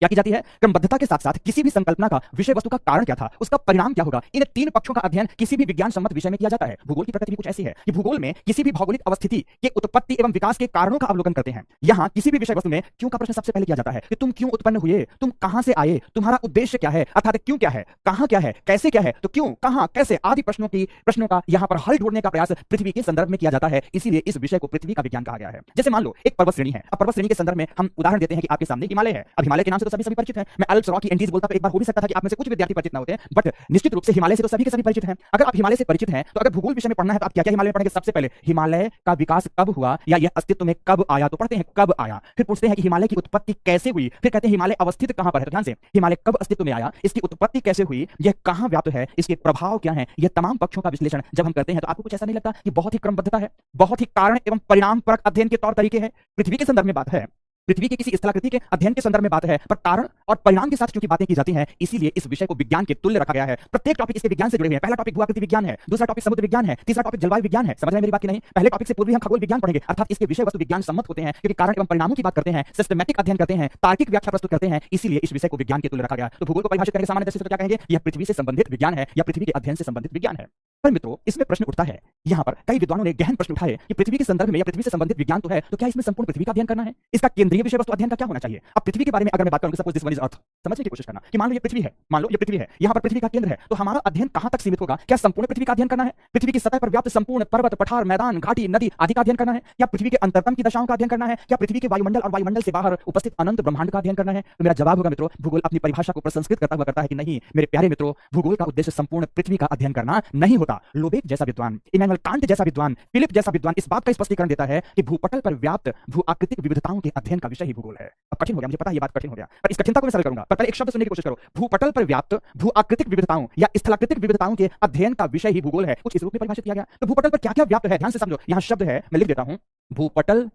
Speaker 1: क्या की जाती है? क्रमबद्धता के साथ साथ किसी भी संकल्पना का विषय वस्तु का कारण क्या था, उसका परिणाम क्या होगा, इन तीन पक्षों का अध्ययन किसी भी विज्ञान सम्मत विषय में किया जाता है। भूगोल की प्रकृति भी कुछ ऐसी है कि भूगोल में किसी भी भौगोलिक अवस्थिति के उत्पत्ति एवं विकास के कारणों का अवलोकन करते हैं। यहाँ किसी भी विषय वस्तु में क्यों का प्रश्न सबसे पहले किया जाता है कि तुम क्यों उत्पन्न हुए, तुम कहां से आए, तुम्हारा उद्देश्य क्या है, अर्थात क्यों क्या है, कहां क्या है, कैसे क्या है, तो क्यों, कहां, कैसे आदि प्रश्नों का यहाँ पर हल ढूंढने का प्रयास पृथ्वी के संदर्भ में किया जाता है। इसीलिए इस विषय को पृथ्वी का विज्ञान कहा गया है। जैसे मान लो एक पर्वत श्रेणी है, अब पर्वत श्रेणी के संदर्भ में हम उदाहरण देते हैं कि आपके सामने हिमालय है। अब हिमालय के नाम से तो सभी परिचित हैं। मैं अल्प्स, रॉकी, एंडीज बोलता तो एक बार हो भी सकता था कि आप में से कुछ विद्यार्थी परिचित ना होते हैं, बट निश्चित रूप से हिमालय से तो सभी के सभी परिचित हैं। अगर आप हिमालय से परिचित हैं तो अगर भूगोल विषय में पढ़ना है तो आप क्या क्या हिमालय में पढ़ेंगे? सबसे पहले हिमालय का विकास कब हुआ या यह अस्तित्व में कब आया, तो पढ़ते हैं कब आया। फिर पूछते हैं कि हिमालय की उत्पत्ति कैसे हुई, फिर कहते हैं हिमालय अवस्थित कहां पर है। तो ध्यान से, हिमालय कब अस्तित्व में आया, इसकी उत्पत्ति कैसे हुई, यह कहां व्याप्त है, इसके प्रभाव क्या है, यह तमाम पक्षों का विश्लेषण जब हम करते हैं तो आपको कुछ ऐसा नहीं लगता कि बहुत ही क्रमबद्धता है, बहुत ही कारण एवं परिणाम परक अध्ययन के तौर तरीके हैं? पृथ्वी के संदर्भ में बात है, पृथ्वी की किसी स्थलाकृति के अध्ययन के संदर्भ में बात है, पर कारण और परिणाम के साथ क्योंकि बातें की जाती हैं, इसीलिए इस विषय को विज्ञान के तुल्य रखा गया है। प्रत्येक टॉपिक इसके विज्ञान से जुड़े हुए हैं। पहला टॉपिक भूआकृति विज्ञान है, दूसरा टॉपिक समुद्र विज्ञान है, तीसरा टॉपिक जलवायु विज्ञान है। समझ रहे हैं मेरी बात की नहीं? पहले टॉपिक से पूर्व हम खगोल विज्ञान पढ़ेंगे, अर्थात इसके विषय वस्तु विज्ञान सम्मत होते हैं क्योंकि कारण एवं परिणामों की बात करते हैं, सिस्टमैटिक अध्ययन करते हैं, तार्किक व्याख्या प्रस्तुत करते हैं, इसीलिए इस विषय को विज्ञान के तुल्य रखा गया। तो भूगोल को परिभाषित करके सामान्य दृष्टि से क्या कहेंगे? यह पृथ्वी से संबंधित विज्ञान है या पृथ्वी के अध्ययन से संबंधित विज्ञान है। पर मित्रों इसमें प्रश्न उठता है, यहाँ पर कई विद्वानों ने गहन प्रश्न उठाए कि पृथ्वी के संदर्भ में या पृथ्वी से संबंधित विज्ञान तो है, तो क्या इसमें संपूर्ण पृथ्वी का अध्ययन करना है? इसका केंद्रीय विषय वस्तु अध्ययन का क्या होना चाहिए? अब पृथ्वी के बारे में अगर मैं बात करूं, suppose this one is earth, समझने की कोशिश करना कि मान लो ये पृथ्वी है, मान लो ये पृथ्वी है, यहाँ पर पृथ्वी का केंद्र है, तो हमारा अध्ययन कहां तक सीमित होगा? क्या संपूर्ण पृथ्वी का अध्ययन करना है? पृथ्वी की सतह पर व्याप्त संपूर्ण पर्वत, पठार, मैदान, घाटी, नदी आदि का अध्ययन करना है? या पृथ्वी के अंतरतम की दशाओं का अध्ययन करना है? क्या पृथ्वी के वायुमंडल और वायुमंडल से बाहर उपस्थित अनंत ब्रह्मांड का अध्ययन करना है? तो मेरा जवाब होगा मित्रों, भूगोल अपनी परिभाषा को प्रसंस्कृत करता हुआ करता है कि नहीं मेरे प्यारे मित्रों, भूगोल का उद्देश्य संपूर्ण पृथ्वी का अध्ययन करना नहीं होता। लोबेक जैसा विद्वान, इमैनुअल कांट जैसा विद्वान, फिलिप जैसा विद्वान इस बात का स्पष्टीकरण देता है कि भूपटल पर व्याप्त भू आकृतिक विविधताओं के अध्ययन का विषय ही भूगोल है। अब कठिन हो गया, मुझे पता है ये बात कठिन हो गया, पर इस कठिनता को मैं सरल करूंगा। पर पहले एक शब्द सुनने की कोशिश करो। भूपटल पर व्याप्त भू आकृतिक विविधताओं या स्थलाकृतिक विविधताओं के अध्ययन का विषय ही भूगोल है, कुछ इस रूप में परिभाषित किया गया। तो भूपटल पर क्या क्या व्याप्त है, ध्यान से समझो। यहां शब्द है, मैं लिख देता हूं। भूपटल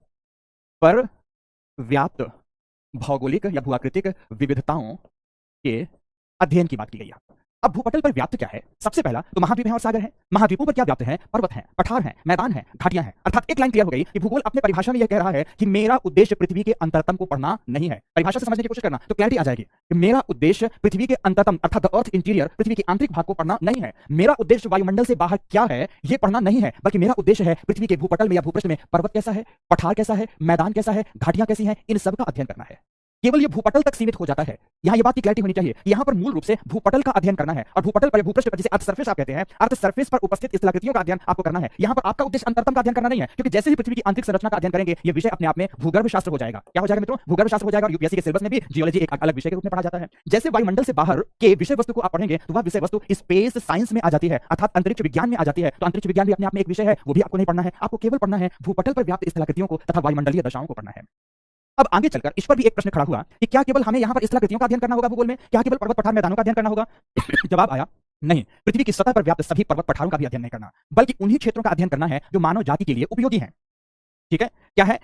Speaker 1: पर व्याप्त भौगोलिक या भूआकृतिक विविधताओं के अध्ययन की बात की गई है। अब भूपटल पर व्याप्त क्या है? सबसे पहला तो महाद्वीप है और सागर है। महाद्वीपों पर क्या व्याप्त है? पर्वत है, पठार है, मैदान है, घाटियां हैं। अर्थात एक लाइन क्लियर हो गई कि भूगोल अपने परिभाषा में यह कह रहा है कि मेरा उद्देश्य पृथ्वी के अंतरतम को पढ़ना नहीं है। परिभाषा से समझने की कोशिश करना तो क्लैरिटी आ जाएगी कि मेरा उद्देश्य पृथ्वी के अंतरतम अर्थात द अर्थ इंटीरियर, पृथ्वी के आंतरिक भाग को पढ़ना नहीं है। मेरा उद्देश्य वायुमंडल से बाहर क्या है यह पढ़ना नहीं है, बल्कि मेरा उद्देश्य है पृथ्वी के भूपटल में या भूपृष्ठ में पर्वत कैसा है, पठार कैसा है, मैदान कैसा है, घाटियां कैसी हैं, इन सब का अध्ययन करना है। केवल ये भूपटल तक सीमित हो जाता है। यहां ये बात की क्लैरिटी होनी चाहिए कि यहां पर मूल रूप से भूपटल का अध्ययन करना है और भूपटल पर भूपृष्ठ पर जिसे अर्थ सरफेस आप कहते हैं, अर्थ सरफेस पर उपस्थित स्थलाकृतियों का अध्ययन आपको करना है। यहां पर आपका उद्देश्य अंतरतम का अध्ययन करना नहीं है, क्योंकि जैसे ही पृथ्वी की आंतरिक संरचना का अध्ययन करेंगे ये विषय अपने आप में भूगर्भ शास्त्र हो जाएगा। क्या हो जाएगा मित्रों? भूगर्भ शास्त्र हो जाएगा। और यूपीएससी के सिलेबस में भी जियोलॉजी एक अलग विषय के रूप में पढ़ा जाता है। जैसे वायुमंडल से बाहर के विषय वस्तु को आप पढ़ेंगे तो वह विषय वस्तु स्पेस साइंस में आ जाती है, अर्थात अंतरिक्ष विज्ञान में आ जाती है। तो अंतरिक्ष विज्ञान भी अपने आप में एक विषय है, वो भी आपको नहीं पढ़ना है। आपको केवल पढ़ना है भूपटल पर व्याप्त स्थलाकृतियों को तथा वायुमंडलीय दशाओं को पढ़ना है। अब आगे चलकर इस पर भी एक प्रश्न खड़ा हुआ कि क्या केवल हमें यहां पर स्थलाकृतियों का अध्ययन करना होगा भूगोल में? क्या केवल पर्वत पठार मैदानों का अध्ययन करना होगा? जवाब आया नहीं। पृथ्वी की सतह पर व्याप्त सभी पर्वत पठारों का भी अध्ययन नहीं करना, बल्कि उन्हीं क्षेत्रों का अध्ययन करना है जो मानव जाति के लिए उपयोगी हैं। ठीक है, क्या है?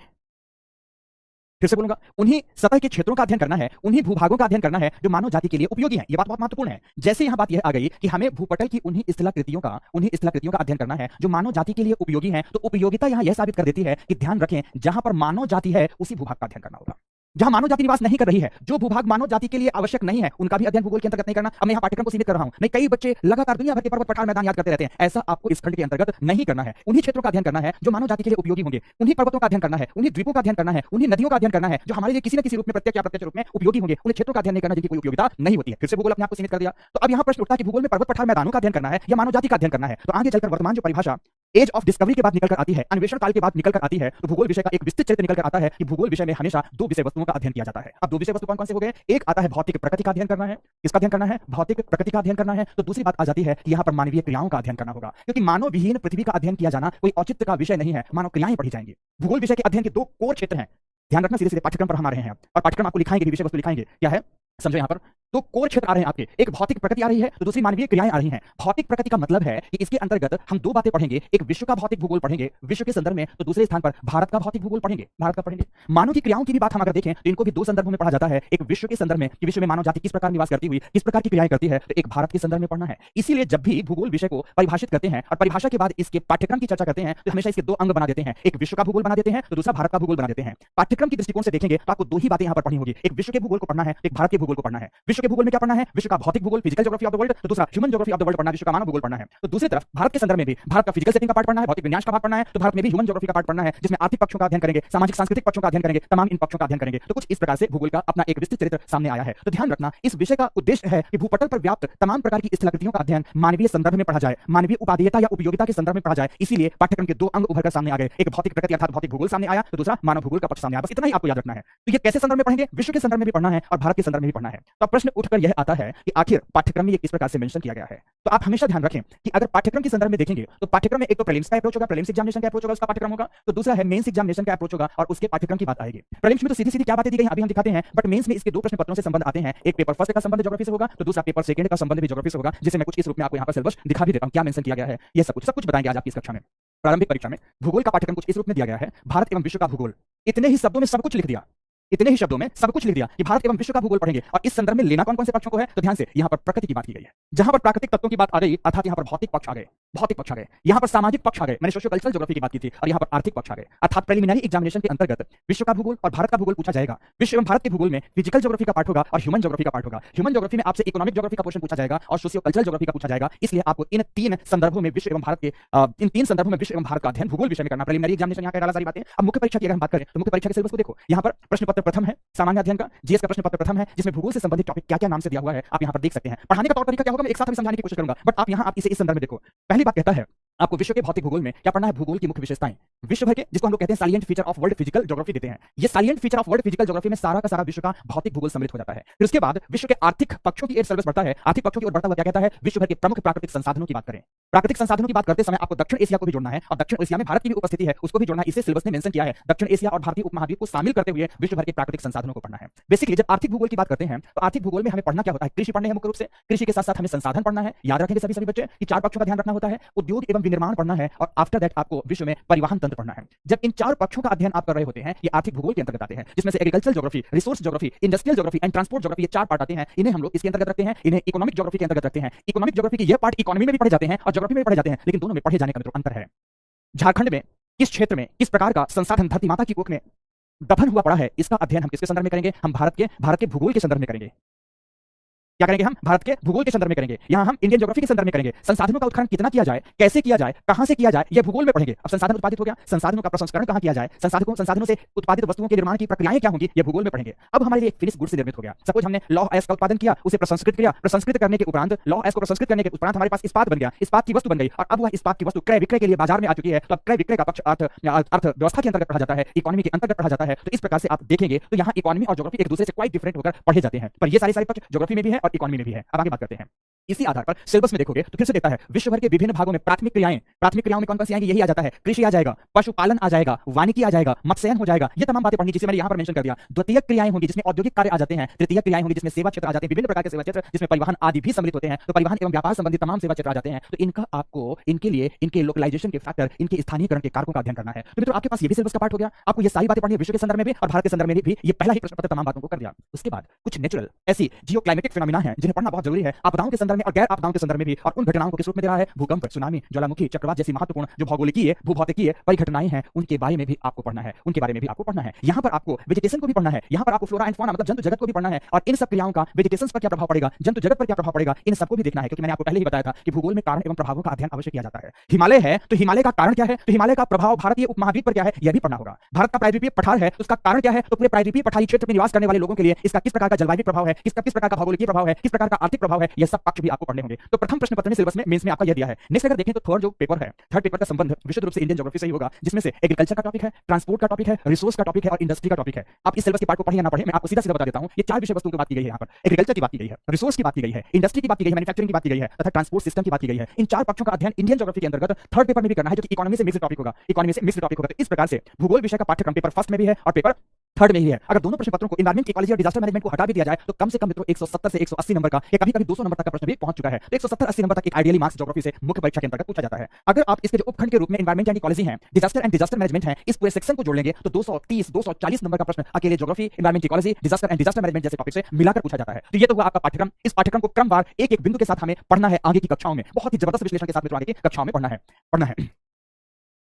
Speaker 1: फिर से बोलूंगा, उन्हीं सतह के क्षेत्रों का अध्ययन करना है, उन्हीं भूभागों का अध्ययन करना है जो मानव जाति के लिए उपयोगी हैं। ये बात बहुत महत्वपूर्ण है। जैसे यहां बात यह आ गई कि हमें भूपटल की उन्हीं स्थलाकृतियों का अध्ययन करना है जो मानव जाति के लिए उपयोगी हैं, तो उपयोगिता यहां यह साबित कर देती है कि ध्यान रखें, जहां पर मानव जाति है उसी भूभाग का अध्ययन करना होगा। जहां मानव जाति निवास नहीं कर रही है, जो भूभाग मानव जाति के लिए आवश्यक नहीं है, उनका भी अध्ययन भूगोल के अंतर्गत नहीं करना। अब मैं यहां पाठ्यक्रम को सीमित कर रहा हूं, नहीं कई बच्चे लगातार दुनिया भर के पर्वत पठार मैदान याद करते रहते हैं। ऐसा आपको इस खंड के अंतर्गत नहीं करना है। उन्हीं क्षेत्रों का अध्ययन करना है जो मानव जाति के लिए उपयोगी होंगे, उन्हीं पर्वतों का अध्ययन करना है, उन्हीं द्वीपों का अध्ययन करना है, उन्हीं नदियों का अध्ययन करना है जो हमारे लिए किसी न किसी रूप में प्रत्यक्ष या अप्रत्यक्ष रूप में उपयोगी होंगे। उन्हें क्षेत्रों का अध्ययन नहीं करना जिनकी कोई उपयोगिता नहीं होती है। फिर से भूगोल अपने आप को सीमित कर दिया। तो अब यहां प्रश्न उठता है कि भूगोल में पर्वत पठार मैदानों का अध्ययन करना है या मानव जाति का अध्ययन करना है? तो आगे चलकर वर्तमान जो परिभाषा एज ऑफ डिस्कवरी के बाद निकल कर आती है, अन्वेषण काल के बाद निकल कर आती है, तो भूगोल विषय का एक विस्तृत चरित्र निकल कर आता है कि भूगोल विषय में हमेशा दो विषय वस्तुओं का अध्ययन किया जाता है। अब दो विषय वस्तु कौन कौन से हो गए? एक आता है भौतिक प्रकृति का अध्ययन करना है। किसका अध्ययन करना है? भौतिक प्रकृति का अध्ययन करना है। तो दूसरी बात आ जाती है कि यहां पर मानवीय क्रियाओं का अध्ययन करना होगा, क्योंकि मानव विहीन पृथ्वी का अध्ययन किया जाना कोई औचित्य का विषय नहीं है। मानव क्रियाएं पढ़ी जाएंगी। भूगोल विषय के अध्ययन के दो कोर क्षेत्र हैं। ध्यान रखना, सीधे सीधे पाठ्यक्रम पर हम आ रहे हैं और पाठ्यक्रम आपको लिखाएंगे, विषय वस्तु लिखाएंगे। क्या है समझो, यहां पर दो कोर क्षेत्र आ रहे हैं आपके। एक भौतिक प्रकृति आ रही है तो दूसरी मानवीय क्रियाएं आ रही हैं। भौतिक प्रकृति का मतलब है कि इसके अंतर्गत हम दो बातें पढ़ेंगे, एक विश्व का भौतिक भूगोल पढ़ेंगे विश्व के संदर्भ में, तो दूसरे स्थान पर भारत का भौतिक भूगोल पढ़ेंगे, भारत का पढ़ेंगे। मानव की क्रियाओं की भी बात हम अगर देखें तो इनको भी दो संदर्भों में पढ़ा जाता है। एक विश्व के संदर्भ में कि विश्व में मानव जाति किस प्रकार निवास करती हुई किस प्रकार की क्रियाएं करती है, तो एक भारत के संदर्भ में पढ़ना है। इसीलिए जब भी भूगोल विषय को परिभाषित करते हैं और परिभाषा के बाद इसके पाठ्यक्रम की चर्चा करते हैं तो हमेशा इसके दो अंग बना देते हैं। एक विश्व का भूगोल बना देते हैं तो दूसरा भारत का भूगोल बना देते हैं। पाठ्यक्रम की दृष्टिकोण से देखेंगे तो आपको दो ही बातें यहां पर पढ़नी होगी, एक विश्व के भूगोल को पढ़ना है, एक भारत के भूगोल को पढ़ना है। विश्व के भूगोल में क्या पढ़ना है? विश्व का भौतिक भूगोल, physical geography of the world, तो दूसरा human geography of the world पढ़ना है, विश्व का मानव भूगोल पढ़ना है। तो दूसरी तरफ भारत के संदर्भ में भी भारत का फिजिकल सेटिंग का पार्ट पढ़ना है, भौतिक विन्यास का पार्ट पढ़ना है, तो भारत में भी ह्यूमन ज्योग्राफी का पार्ट पढ़ना है, जिसमें आर्थिक पक्षों का अध्ययन करेंगे, सामाजिक सांस्कृतिक पक्षों का अध्ययन करेंगे, तमाम इन पक्षों का अध्ययन करेंगे। तो कुछ इस प्रकार से भूगोल का अपना एक विस्तृत चरित्र सामने आया है। तो ध्यान रखना, इस विषय का उद्देश्य है कि भूपटल पर व्याप्त तमाम प्रकार की स्थलाकृतियों का अध्ययन मानवीय संदर्भ में पढ़ा जाए, मानवीय उपादेयता या उपयोगिता के संदर्भ में पढ़ा जाए। इसीलिए पाठ्यक्रम के दो अंग उभर कर सामने आ गए, एक भौतिक प्रकृति अर्थात भौतिक भूगोल सामने आया, तो दूसरा मानव भूगोल का पक्ष सामने आया। बस इतना ही आपको याद रखना है। तो ये कैसे संदर्भ में पढ़ेंगे? विश्व के संदर्भ में भी पढ़ना है और भारत के संदर्भ में भी पढ़ना है। तो प्रश्न उठकर यह आता है कि आखिर पाठ्यक्रम में ये किस प्रकार से मेंशन किया गया है। तो आप हमेशा ध्यान रखें कि अगर पाठ्यक्रम के संदर्भ में देखेंगे तो पाठ्यक्रम में एक तो प्रीलिम्स का अप्रोच होगा, प्रीलिम्स एग्जामिनेशन का अप्रोच होगा, उसका पाठ्यक्रम होगा, तो दूसरा है मेंस एग्जामिनेशन का अप्रोच होगा और उसके पाठ्यक्रम की बात आएगी। प्रीलिम्स में तो सीधी सीधी क्या बातें दी गई अभी हम दिखाते हैं, बट मेंस में इसके दो प्रश्न पत्रों से संबंध आते हैं। एक पेपर फर्स्ट का संबंध ज्योग्राफी से होगा, तो दूसरा पेपर सेकंड का संबंध भी ज्योग्राफी से होगा, जिसे मैं कुछ इस रूप में आपको यहां पर सिलेबस दिखा भी देता हूं, क्या मेंशन किया गया है। ये सब कुछ बताएंगे आज आपकी इस कक्षा में। प्रारंभिक परीक्षा में भूगोल का पाठ्यक्रम कुछ इस रूप में दिया गया है, भारत एवं विश्व का भूगोल। इतने ही शब्दों में सब कुछ लिख दिया, इतने ही शब्दों में सब कुछ लिख दिया कि भारत एवं विश्व का भूगोल पढ़ेंगे। और इस संदर्भ में लेना कौन कौन से पक्षों को है? तो ध्यान से, यहां पर प्रकृति की बात की गई है, जहां पर प्राकृतिक तत्वों की बात आ गई, अर्थात यहां पर भौतिक पक्ष आ गए, भौतिक पक्ष आ गए, यहां पर सामाजिक पक्ष आ गए, मैंने सोशियो कल्चरल ज्योग्राफी की बात की थी, और यहां पर आर्थिक पक्ष आ गए। अर्थात प्रीलिमिनरी एग्जामिनेशन के अंतर्गत विश्व का भूगोल और भारत का भूगोल पूछा जाएगा। विश्व एवं भारत के भूगोल में फिजिकल ज्योग्राफी का पार्ट होगा और ह्यूमन ज्योग्राफी का पार्ट होगा। ह्यूमन ज्योग्राफी में आपसे इकोनॉमिक ज्योग्राफी का क्वेश्चन पूछा जाएगा और सोशियो कल्चरल ज्योग्राफी का पूछा जाएगा। इसलिए आपको इन तीन संदर्भों में विश्व एवं भारत के इन तीन संदर्भों में विश्व एवं भारत का अध्ययन भूगोल विषय में करना। प्रीलिमिनरी एग्जामिनेशन यहां पे डाला सारी बातें। अब मुख्य परीक्षा की अगर हम बात करें तो मुख्य परीक्षा के सिलेबस को देखो, यहां पर प्रश्न पत्र प्रथम है सामान्य अध्ययन का, जीएस का प्रश्न पत्र प्रथम है, जिसमें भूगोल से संबंधित टॉपिक क्या क्या नाम से दिया हुआ है आप यहां पर देख सकते हैं। पढ़ाने का तौर तरीका क्या होगा मैं एक साथ भी समझाने की कोशिश करूंगा, बट आप यहां आप इसे इस संदर्भ में देखो। पहली बात कहता है आपको विश्व के भौतिक भूगोल में क्या पढ़ना है? भूगोल की मुख्य विशेषताएं, विश्व भर के, जिसको हम लोग कहते हैं salient feature of world physical geography देते हैं। ये salient feature of world physical geography में सारा का सारा विश्व का भौतिक भूगोल सम्मिलित हो जाता है। फिर उसके बाद विश्व के आर्थिक पक्षों की ओर सर्विस बढ़ता है। आर्थिक पक्षों की ओर बढ़ता हुआ क्या कहता है? विश्व भर के प्रमुख प्राकृतिक संसाधनों की बात करें। प्राकृतिक संसाधनों की बात करते समय आपको दक्षिण एशिया को भी जोड़ना है, और दक्षिण एशिया में भारत की भी उपस्थिति है, उसको भी जोड़ना है। इसे सिलेबस ने मेंशन किया है। दक्षिण एशिया और भारतीय उपमहाद्वीप को शामिल करते हुए विश्व भर के प्राकृतिक संसाधनों को पढ़ना है। बेसिकली जब आर्थिक भूगोल की बात करते हैं तो आर्थिक भूगोल में हमें पढ़ना क्या होता है? कृषि पढ़ने है मुख्य रूप से। कृषि के साथ साथ हमें संसाधन पढ़ना है। याद रखेंगे सभी बच्चे कि चार पक्षों का ध्यान रखना होता है। उद्योग एवं विनिर्माण पढ़ना है, और आफ्टर दैट आपको विश्व में परिवहन तंत्र पढ़ना है। जब इन चार पक्षों का अध्ययन आप कर रहे होते हैं, ये आर्थिक भूगोल के अंतर्गत आते हैं, जिसमें से agriculture geography, resource geography, industrial geography and transport geography, ये चार पार्ट आते हैं। इन्हें हम लोग इसके अंतर्गत रखते हैं। इन्हें इकोनॉमिक ज्योग्राफी के अंतर्गत रखते हैं। इकोनॉमिक ज्योग्राफी के ये पार्ट इकोनॉमी में भी पढ़े जाते हैं और ज्योग्राफी में भी पढ़े जाते हैं, लेकिन दोनों में पढ़े जाने का अंतर है। झारखंड में किस क्षेत्र में किस प्रकार का संसाधन धरती माता की कोख में दफन हुआ पड़ा है, इसका अध्ययन हम किसके संदर्भ में करेंगे? हम भारत के भूगोल के संदर्भ में करेंगे। क्या करेंगे? हम भारत के भूगोल के संदर्भ में करेंगे। यहां हम इंडियन ज्योग्राफी के संदर्भ में करेंगे। संसाधनों का उत्खनन कितना किया जाए, कैसे किया जाए, कहां से किया जाए, यह भूगोल में पढ़ेंगे। अब संसाधन उत्पादित हो गया, संसाधनों का प्रसंस्करण कहां किया जाए, संसाधनों से उत्पादित वस्तुओं के निर्माण की प्रक्रियाएं क्या होंगी, यह भूगोल में पढ़ेंगे। अब हमारे लिए फिनिश गुड से निर्मित हो गया। सपोज हमने लौह अयस्क का उत्पादन किया, उसे प्रसंस्कृत किया, प्रसंस्कृत करने के उपरांत लौह अयस्क को प्रसंस्कृत करने के उपरांत हमारे पास इस्पात बन गया, इस्पात की वस्तु बन गई, और अब वह इस्पात की वस्तु क्रय विक्रय के लिए बाजार में आ चुकी है। तो अब क्रय विक्रय का पक्ष अर्थव्यवस्था के अंतर्गत पढ़ा जाता है, इकोनॉमी के अंतर्गत पढ़ा जाता है। तो इस प्रकार से आप देखेंगे तो यहाँ इकोनॉमी और ज्योग्राफी एक दूसरे से क्वाइट डिफरेंट होकर पढ़े जाते हैं, पर ये सारे पक्ष ज्योग्राफी में भी है और इकोनॉमी में भी है। अब आगे बात करते हैं। इसी आधार पर सिलेबस में देखोगे तो फिर से देखता है विश्व भर के विभिन्न भागों में प्राथमिक क्रियाओं में कौन कौन सी आएंगी? यही आ जाता है। कृषि आ जाएगा, पशुपालन आ जाएगा, वानिकी आ जाएगा, मत्स्यन हो जाएगा। ये तमाम बातें पढ़नी, जिसे मैंने यहां पर मेंशन कर दिया। द्वितीय क्रियाएं होंगी जिसमें औद्योगिक कार्य आ जाते हैं। तृतीय क्रियाएं होंगी जिसमें सेवा क्षेत्र आ जाते हैं, विभिन्न प्रकार के सेवा क्षेत्र जिसमें परिवहन आदि भी सम्मिलित होते हैं। तो परिवहन एवं व्यापार संबंधी तमाम सेवा क्षेत्र आ जाते हैं। तो इनका आपको इनके लिए इनके लोकलाइजेशन के फैक्टर, इनके स्थानीयकरण के कारकों का अध्ययन करना है। तो मित्रों आपके पास ये भी सिलेबस का पार्ट हो गया। आपको ये सारी बातें पढ़नी है विश्व के संदर्भ में भी और भारत के संदर्भ में भी। ये पहला ही प्रश्न पत्र तमाम बातों को कर दिया। उसके बाद कुछ नेचुरल ऐसी जियो क्लाइमेटिक फिनोमिना है जिन्हें पढ़ना बहुत जरूरी है, आपदाओं के संदर्भ में और गैर आपदाओं के संदर्भ में भी। और उन घटनाओं को किस रूप में दे रहा है? भूकंप, सुनामी, ज्वालामुखी, चक्रवात जैसी महत्वपूर्ण जो भौगोलिकीय, भूभौतिकीय परिघटनाएं हैं, उनके बारे में भी आपको पढ़ना है। उनके बारे में भी आपको पढ़ना है। यहाँ पर आपको वेजिटेशन को भी पढ़ना है। यहाँ पर आपको फ्लोरा एंड फौना मतलब जंतु जगत को भी पढ़ना है, और इन सब क्रियाओं का वेजिटेशन पर क्या प्रभाव पड़ेगा, जंतु जगत पर क्या प्रभाव पड़ेगा, इन सबको भी देखना है। क्योंकि मैंने आपको पहले ही बताया था कि भूगोल में कारण एवं प्रभावों का अध्ययन अवश्य किया जाता है। हिमालय है तो हिमालय का कारण क्या है, तो हिमालय का प्रभाव भारतीय उपमहाद्वीप पर क्या है, यह भी पढ़ना होगा। भारत का प्रायद्वीपीय पठार है तो उसका कारण क्या है, तो पूरे प्रायद्वीपीय पठारी क्षेत्र में निवास करने वाले लोगों के लिए इसका किस प्रकार का जलवायु प्रभाव है, किस प्रकार का भौगोलिक प्रभाव है, किस प्रकार का आर्थिक प्रभाव है, यह सब पक्ष भी आपको पढ़ने होंगे। तो प्रथम प्रश्न पत्र में सिलेबस में मेंस में आपका यह दिया है। नेक्स्ट अगर देखें तो थर्ड जो पेपर है, थर्ड पेपर का संबंध विशुद्ध रूप से इंडियन ज्योग्राफी से ही होगा, जिसमें से एग्रीकल्चर का टॉपिक है, ट्रांसपोर्ट का टॉपिक है, रिसोर्स का टॉपिक है और इंडस्ट्री का टॉपिक है। आप इस सिलेबस के पार्ट को पढ़े या ना पढ़े, मैं आपको सीधा सीधा बता देता हूं। ये चार विषय वस्तुओं की बात की गई है। यहाँ पर एग्रीकल्चर की बात की गई है, रिसोर्स की बात की गई है, इंडस्ट्री की बात की गई है, मैन्युफैक्चरिंग की बात की गई है तथा ट्रांसपोर्ट सिस्टम की बात की गई है। इन चार पक्षों का अध्ययन इंडियन ज्योग्राफी के अंतर्गत थर्ड पेपर में भी करना है, जो कि इकोनॉमी से मिक्स्ड टॉपिक होगा। इकोनॉमी से मिक्स्ड टॉपिक होगा। तो इस प्रकार से भूगोल विषय का पाठ्यक्रम पेपर फर्स्ट में भी है और पेपर थर्ड में ही है। अगर दोनों प्रश्न पत्रों को एनवायरमेंट, इकोलॉजी और डिजास्टर मैनेजमेंट को हटा भी दिया जाए तो कम से कम मित्रों 170 से 180 नंबर का या कभी-कभी 200 नंबर तक का प्रश्न भी पहुंच चुका है। तो 170-80 नंबर तक एक आइडियली मार्क्स ज्योग्राफी से मुख्य परीक्षा के अंतर्गत पूछा जाता है। अगर आप इसके जो उपखंड के रूप में एनवायरमेंट एंड इकोलॉजी है, डिजास्टर एंड डिजास्टर मैनेजमेंट है, इस पूरे सेक्शन को जोड़ लेंगे तो 230-240 नंबर का प्रश्न अकेले geography, environment, ecology, disaster and disaster management जैसे टॉपिक से मिलाकर पूछा जाता है। तो ये तो हुआ आपका पाठ्यक्रम। इस पाठ्यक्रम को क्रमवार एक-एक बिंदु के साथ हमें पढ़ना है आगे की कक्षाओं में। बहुत ही जबरदस्त विश्लेषण के साथ मित्रों आगे की कक्षाओं में पढ़ना है।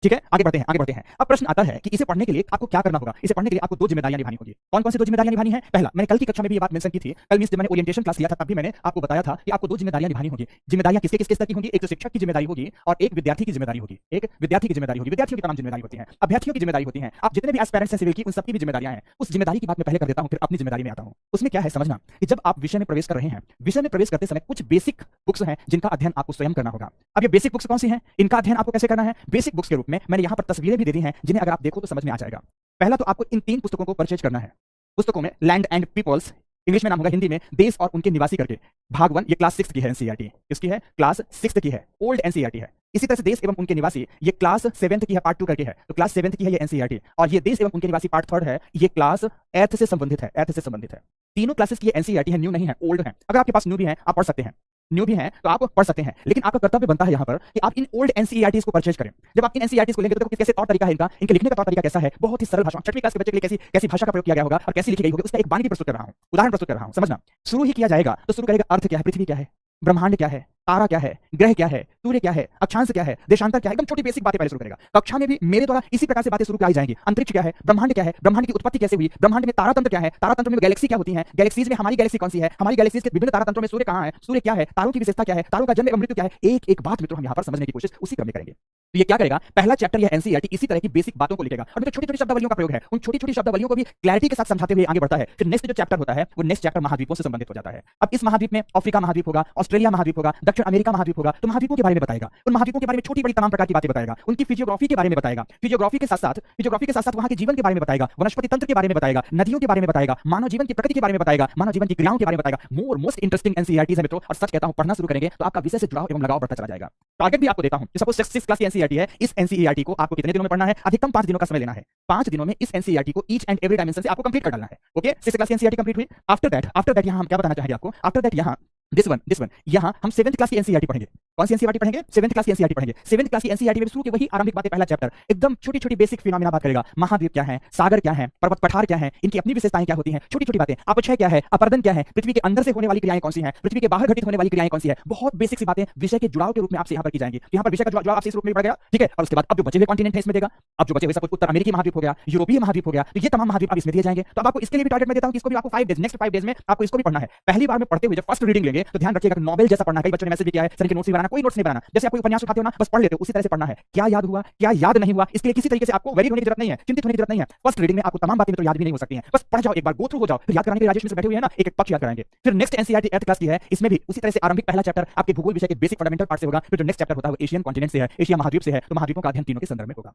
Speaker 1: ठीक है, आगे बढ़ते हैं। अब प्रश्न आता है कि इसे पढ़ने के लिए आपको क्या करना होगा। इसे पढ़ने के लिए आपको दो जिम्मेदारियां निभानी होगी। कौन कौन सी दो जिम्मेदारियां निभानी है? पहला, मैंने कल की कक्षा में भी ये बात मेंशन की थी। कल मींस जब मैंने ओरिएंटेशन क्लास लिया था तब भी मैंने आपको बताया था कि आपको दो जिम्मेदारियां निभानी होगी। जिम्मेदारियां किसके स्तर की होंगी? एक तो शिक्षक की जिम्मेदारी होगी और एक विद्यार्थी की जिम्मेदारी होगी। एक विद्यार्थी की जिम्मेदारी होगी। विद्यार्थियों की तमाम जिम्मेदारी होती है, अभ्यर्थियों की जिम्मेदारी होती है। आप जितने भी एस्पिरेंट्स हैं सिविल की, उन सबकी भी जिम्मेदारियां हैं। उस जिम्मेदारी की बात मैं पहले कर देता हूं, फिर अपनी जिम्मेदारी में आता हूं। उसमें क्या है समझना कि जब आप विषय में प्रवेश कर रहे हैं, विषय में प्रवेश करते समय कुछ बेसिक बुक्स हैं जिनका अध्ययन आपको स्वयं करना होगा। अब ये बेसिक बुक्स कौन सी हैं, इनका अध्ययन आपको कैसे करना है? बेसिक बुक्स के रूप में मैंने यहां पर तस्वीरें भी दे दी हैं जिन्हें अगर आप देखो तो समझ में आ जाएगा। पहला तो आपको इन 3 पुस्तकों को परचेज करना है। पुस्तकों में लैंड एंड पीपल्स, इंग्लिश में नाम होगा, हिंदी में देश और उनके निवासी करके, भाग 1 ये क्लास 6 की है एनसीईआरटी, इसकी है क्लास 6 की है, ओल्ड एनसीईआरटी है। इसी तरह से देश एवं उनके निवासी ये क्लास 7th की है, पार्ट 2 करके है, तो क्लास 7th की है ये एनसीईआरटी। और ये देश एवं उनके निवासी पार्ट 3rd है, ये क्लास 8th से संबंधित है। तीनों क्लासेस की एनसीईआरटी है, न्यू नहीं है, ओल्ड है। अगर आपके पास न्यू भी है आप पढ़ सकते हैं, न्यू भी है तो आप पढ़ सकते हैं, लेकिन आपका कर्तव्य बनता है यहाँ पर कि आप इन ओल्ड एनसीईआरटीज को परचेज करें। जब आप इन एनसीईआरटीज को लेंगे तो कैसे तौर तरीका है इनके लिखने का तौर तरीका कैसा है, बहुत ही सरल भाषा, 6वीं क्लास के बच्चे के लिए कैसी भाषा का प्रयोग किया गया होगा और कैसी लिखी गई होगी, उसका एक बानी प्रस्तुत कर रहा हूं, उदाहरण प्रस्तुत कर रहा हूं। समझना, शुरू ही किया जाएगा तो शुरू करेगा अर्थ क्या है, पृथ्वी क्या है, ब्रह्मांड क्या है, तारा क्या है, ग्रह क्या है, सूर्य क्या है, अक्षांश क्या है, देशांतर क्या है, एकदम छोटी बेसिक बातें पहले शुरू करेगा। कक्षा में भी मेरे द्वारा इसी प्रकार से बातें शुरू कराई जाएंगी। अंतरिक्ष क्या है, ब्रह्मांड क्या है, ब्रह्मांड की उत्पत्ति कैसे हुई, ब्रह्मांड में तारा तंत्र क्या है, तारा तंत्र में गैलेक्सी क्या होती है, गैलेक्सीज में हमारी गैलेक्सी कौन सी है, हमारी गैलेक्सीज के विभिन्न तारा तंत्रों में सूर्य कहां है, सूर्य क्या है, तारों की विशेषता क्या है, तारों का जन्म एवं मृत्यु क्या है, एक एक बात मित्रों हम यहाँ पर समझने की कोशिश उसी क्रम में करेंगे। तो ये क्या करेगा, पहला चैप्टर यह एनसीईआरटी इसी तरह की बेसिक बातों को लिखेगा और छोटी छोटी शब्दावलियों का प्रयोग है, उन छोटी छोटी शब्दावलियों को भी क्लैरिटी के साथ समझाते हुए आगे बढ़ता है। फिर नेक्स्ट जो चैप्टर होता है वो नेक्स्ट चैप्टर महाद्वीपों से संबंधित हो जाता है। अब इस महाद्वीप में अफ्रीका महाद्वीप होगा, ऑस्ट्रेलिया महाद्वीप होगा, दक्षिण दक्षिण अमेरिका महाद्वीप होगा तो महाद्वीपों के बारे में बताएगा, उन महाद्वीपों के बारे में छोटी बड़ी तमाम प्रकार की बातें बताएगा, उनकी फिजियोग्राफी के बारे में बताएगा, फिजियोग्राफी के साथ साथ वहां के जीवन के बारे में बताएगा, वनस्पति तंत्र के बारे में बताएगा, नदियों के बारे में बताएगा, मानव जीवन की प्रकृति के बारे में बताएगा, मानव जीवन की क्रियाओं के बारे में बताएगा। मोस्ट इंटरेस्टिंग एनसीईआरटी है मित्रों, और सच कहता हूं पढ़ना शुरू करेंगे तो आपका विषय से जुड़ाव एवं लगाव बढ़ता चला जाएगा। टारगेट भी आपको देता हूं, सपोज 6 क्लास की एनसीईआरटी है, इस एनसीईआरटी को आपको कितने दिनों में पढ़ना है? अधिकतम 5 दिनों का समय लेना है। 5 दिनों में इस एनसीईआरटी को ईच एंड एवरी डायमेंशन से आपको कंप्लीट कर डालना है। ओके, 6 क्लास की एनसीईआरटी कंप्लीट हुई। आफ्टर दैट यहां हम क्या बताना चाहेंगे आपको? आफ्टर दैट यहां दिस वन यहां हम 7th क्लास की एनसीईआरटी पढ़ेंगे। कौन सी एनसीईआरटी पढ़ेंगे? 7th क्लास की एनसीईआरटी पढ़ेंगे। 7th क्लास की एनसीईआरटी में शुरू के वही आरंभिक बातें, पहला चैप्टर एकदम छोटी-छोटी बेसिक फिनोमेना बात करेगा। महाद्वीप क्या है, सागर क्या है, पर्वत पठार क्या है, इनकी अपनी विशेषताएं क्या होती हैं, छोटी-छोटी बातें। अपक्षय क्या है, अपर्दन क्या है, पृथ्वी के अंदर से होने वाली क्रियाएं कौन सी हैं, पृथ्वी के बाहर घटित होने वाली क्रियाएं कौन सी है, बहुत बेसिक सी बातें विषय के जुड़ाव के रूप में आपसे यहां पर की जाएंगी। यहां पर विषय का जुड़ाव आपसे इस रूप में पड़ गया, ठीक है। और उसके बाद अब जो बचे हुए कॉन्टिनेंट है इसमें देगा, अब जो बचे हुए सब उत्तर अमेरिकी महाद्वीप हो गया, यूरोपीय महाद्वीप हो गया, तो ये तमाम महाद्वीप अब इसमें दिए जाएंगे। तो अब आपको इसके लिए भी टारगेट में देता हूं कि इसको भी आपको 5 डेज, नेक्स्ट 5 डेज में आपको इसको भी पढ़ना है। पहली बार में पढ़ते हुए जब फर्स्ट रीडिंग लेंगे तो ध्यान रखिएगा नॉवेल जैसा पढ़ना है। कई बच्चों ने मैसेज भी किया है सर इनके नोट्स नहीं बनाना, कोई नोट्स नहीं बनाना, जैसे आप कोई उपन्यास उठाते हो ना बस पढ़ लेते हो, उसी तरह से पढ़ना है। क्या याद हुआ, क्या याद नहीं हुआ, इसके लिए किसी तरीके से आपको वेरी होने की जरूरत नहीं है, चिंतित होने की जरूरत नहीं है। फर्स्ट रीडिंग में आपको तमाम बातें तो याद भी नहीं हो सकती हैं, बस पढ़ जाओ, एक बार गो थ्रू हो जाओ, फिर याद कराने के लिए राजेश मिश्र बैठे हुए हैं ना, एक एक पक्ष याद कराएंगे। फिर नेक्स्ट एनसीईआरटी 8th क्लास की है, इसमें भी उसी तरह से आरंभिक पहला चैप्टर आपके भूगोल विषय के बेसिक फंडामेंटल पार्ट से होगा। फिर जो नेक्स्ट चैप्टर होता है वो एशियन कॉन्टिनेंट से है, एशिया महाद्वीप से है, तो महाद्वीपों का अध्ययन तीनों के संदर्भ में होगा।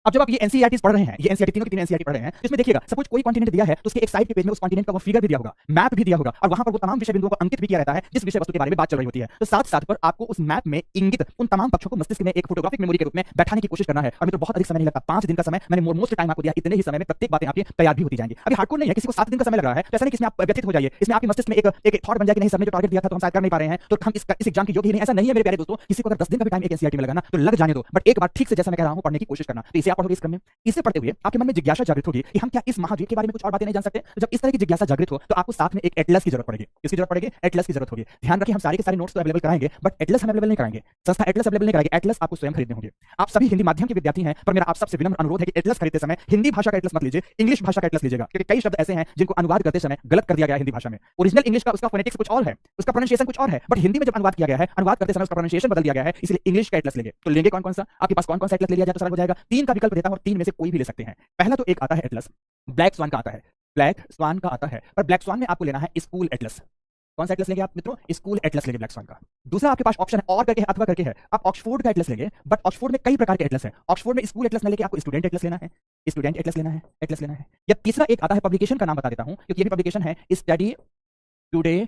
Speaker 1: अब जब आप ये एनसीईआरटीज पढ़ रहे हैं, ये एनसीईआरटी तीनों की तीन एनसीईआरटी पढ़ रहे हैं, इसमें देखिएगा सपोज कोई कॉन्टिनेंट दिया है तो उसके एक साइड के पेज में उस कॉन्टिनेंट का वो फिगर भी दिया होगा, मैप भी दिया होगा, और वहां पर वो तमाम विषय बिंदुओं को अंकित भी किया रहता है जिस विषय वस्तु के बारे में बात चल रही होती है। तो साथ साथ पर आपको उस मैप में इंगित उन तमाम पक्षों को मस्तिष्क में एक फोटोग्राफिक मेमोरी के रूप में बैठाने की कोशिश करना है। और मित्रों बहुत अधिक समय नहीं लगता, 5 दिन का समय मैंने मोस्ट टाइम आपको दिया, इतने ही समय में प्रत्येक बातें आपकी तैयार भी होती जाएंगी। अभी हार्डकोर नहीं है, किसी को 7 दिन का समय लग रहा है, तो ऐसा नहीं कि इसमें आप व्यथित हो जाइए, इसमें आपके मस्तिष्क में एक थॉट बन जाए कि नहीं सर ने जो टारगेट दिया था तो हम शायद कर नहीं पा रहे हैं, तो हम इस एग्जाम के योग्य ही नहीं। ऐसा नहीं है मेरे प्यारे दोस्तों, किसी को अगर 10 दिन का भी टाइम एक एनसीईआरटी में लगाना तो लग जाने दो, बट एक बार ठीक से जैसा मैं कह रहा हूं पढ़ने की कोशिश करना। तो इसे आप पढ़ोगे इस क्रम में, इसे पढ़ते हुए आपके मन में जिज्ञासा जागृत होगी कि हम क्या इस महाद्वीप के बारे में कुछ और बातें नहीं जान सकते। तो जब इस तरह की जिज्ञासा जागृत हो तो आपको साथ में एक एटलस की जरूरत पड़ेगी। इसकी जरूरत पड़ेगी, एटलस की जरूरत होगी। ध्यान रखिए हम सारे के सारे नोट्स तो अवेलेबल कराएंगे, बट एटलस हम अवेलेबल नहीं कराएंगे, संस्था एटलस अवेलेबल नहीं कराएगी, एटलस आपको स्वयं खरीदने होंगे। आप सभी हिंदी माध्यम के विद्यार्थी हैं, पर मेरा आप सबसे विनम्र अनुरोध है कि एटलस खरीदते समय हिंदी भाषा का एटलस मत लीजिए, इंग्लिश भाषा का एटलस लीजिएगा, क्योंकि कई शब्द ऐसे हैं जिनको अनुवाद करते समय गलत कर दिया गया है हिंदी भाषा में। ओरिजिनल इंग्लिश का उसका फोनेटिक्स कुछ और है, उसका प्रोनाउंसिएशन कुछ और है, बट हिंदी में जब अनुवाद किया गया है, अनुवाद करते समय उसका प्रोनाउंसिएशन बदल दिया गया है, इसलिए इंग्लिश का एटलस लेंगे। तो लेंगे कौन कौन सा, आपके पास कौन कौन सा एटलस ले लिया जाए तो सरल हो जाएगा। 3 का विकल्प देता हूं और 3 में से कोई भी ले सकते हैं। पहला तो एक आता है एटलस ब्लैक स्वान का आता है, ब्लैक स्वान का आता है, पर ब्लैक स्वान में आपको लेना है स्कूल एटलस। कौन सा एटलस लेंगे आप मित्रों? स्कूल एटलस लेंगे ब्लैक स्वान का। दूसरा आपके पास ऑप्शन है और करके है, अथवा करके है, आप ऑक्सफोर्ड का एटलस लेंगे, बट ऑक्सफोर्ड में कई प्रकार के एटलस हैं। ऑक्सफोर्ड में स्कूल एटलस न लेके आपको स्टूडेंट एटलस लेना है, स्टूडेंट एटलस लेना है, एटलस लेना है। या तीसरा एक आता है, पब्लिकेशन का नाम बता देता हूं क्योंकि ये भी पब्लिकेशन है, स्टडी टुडे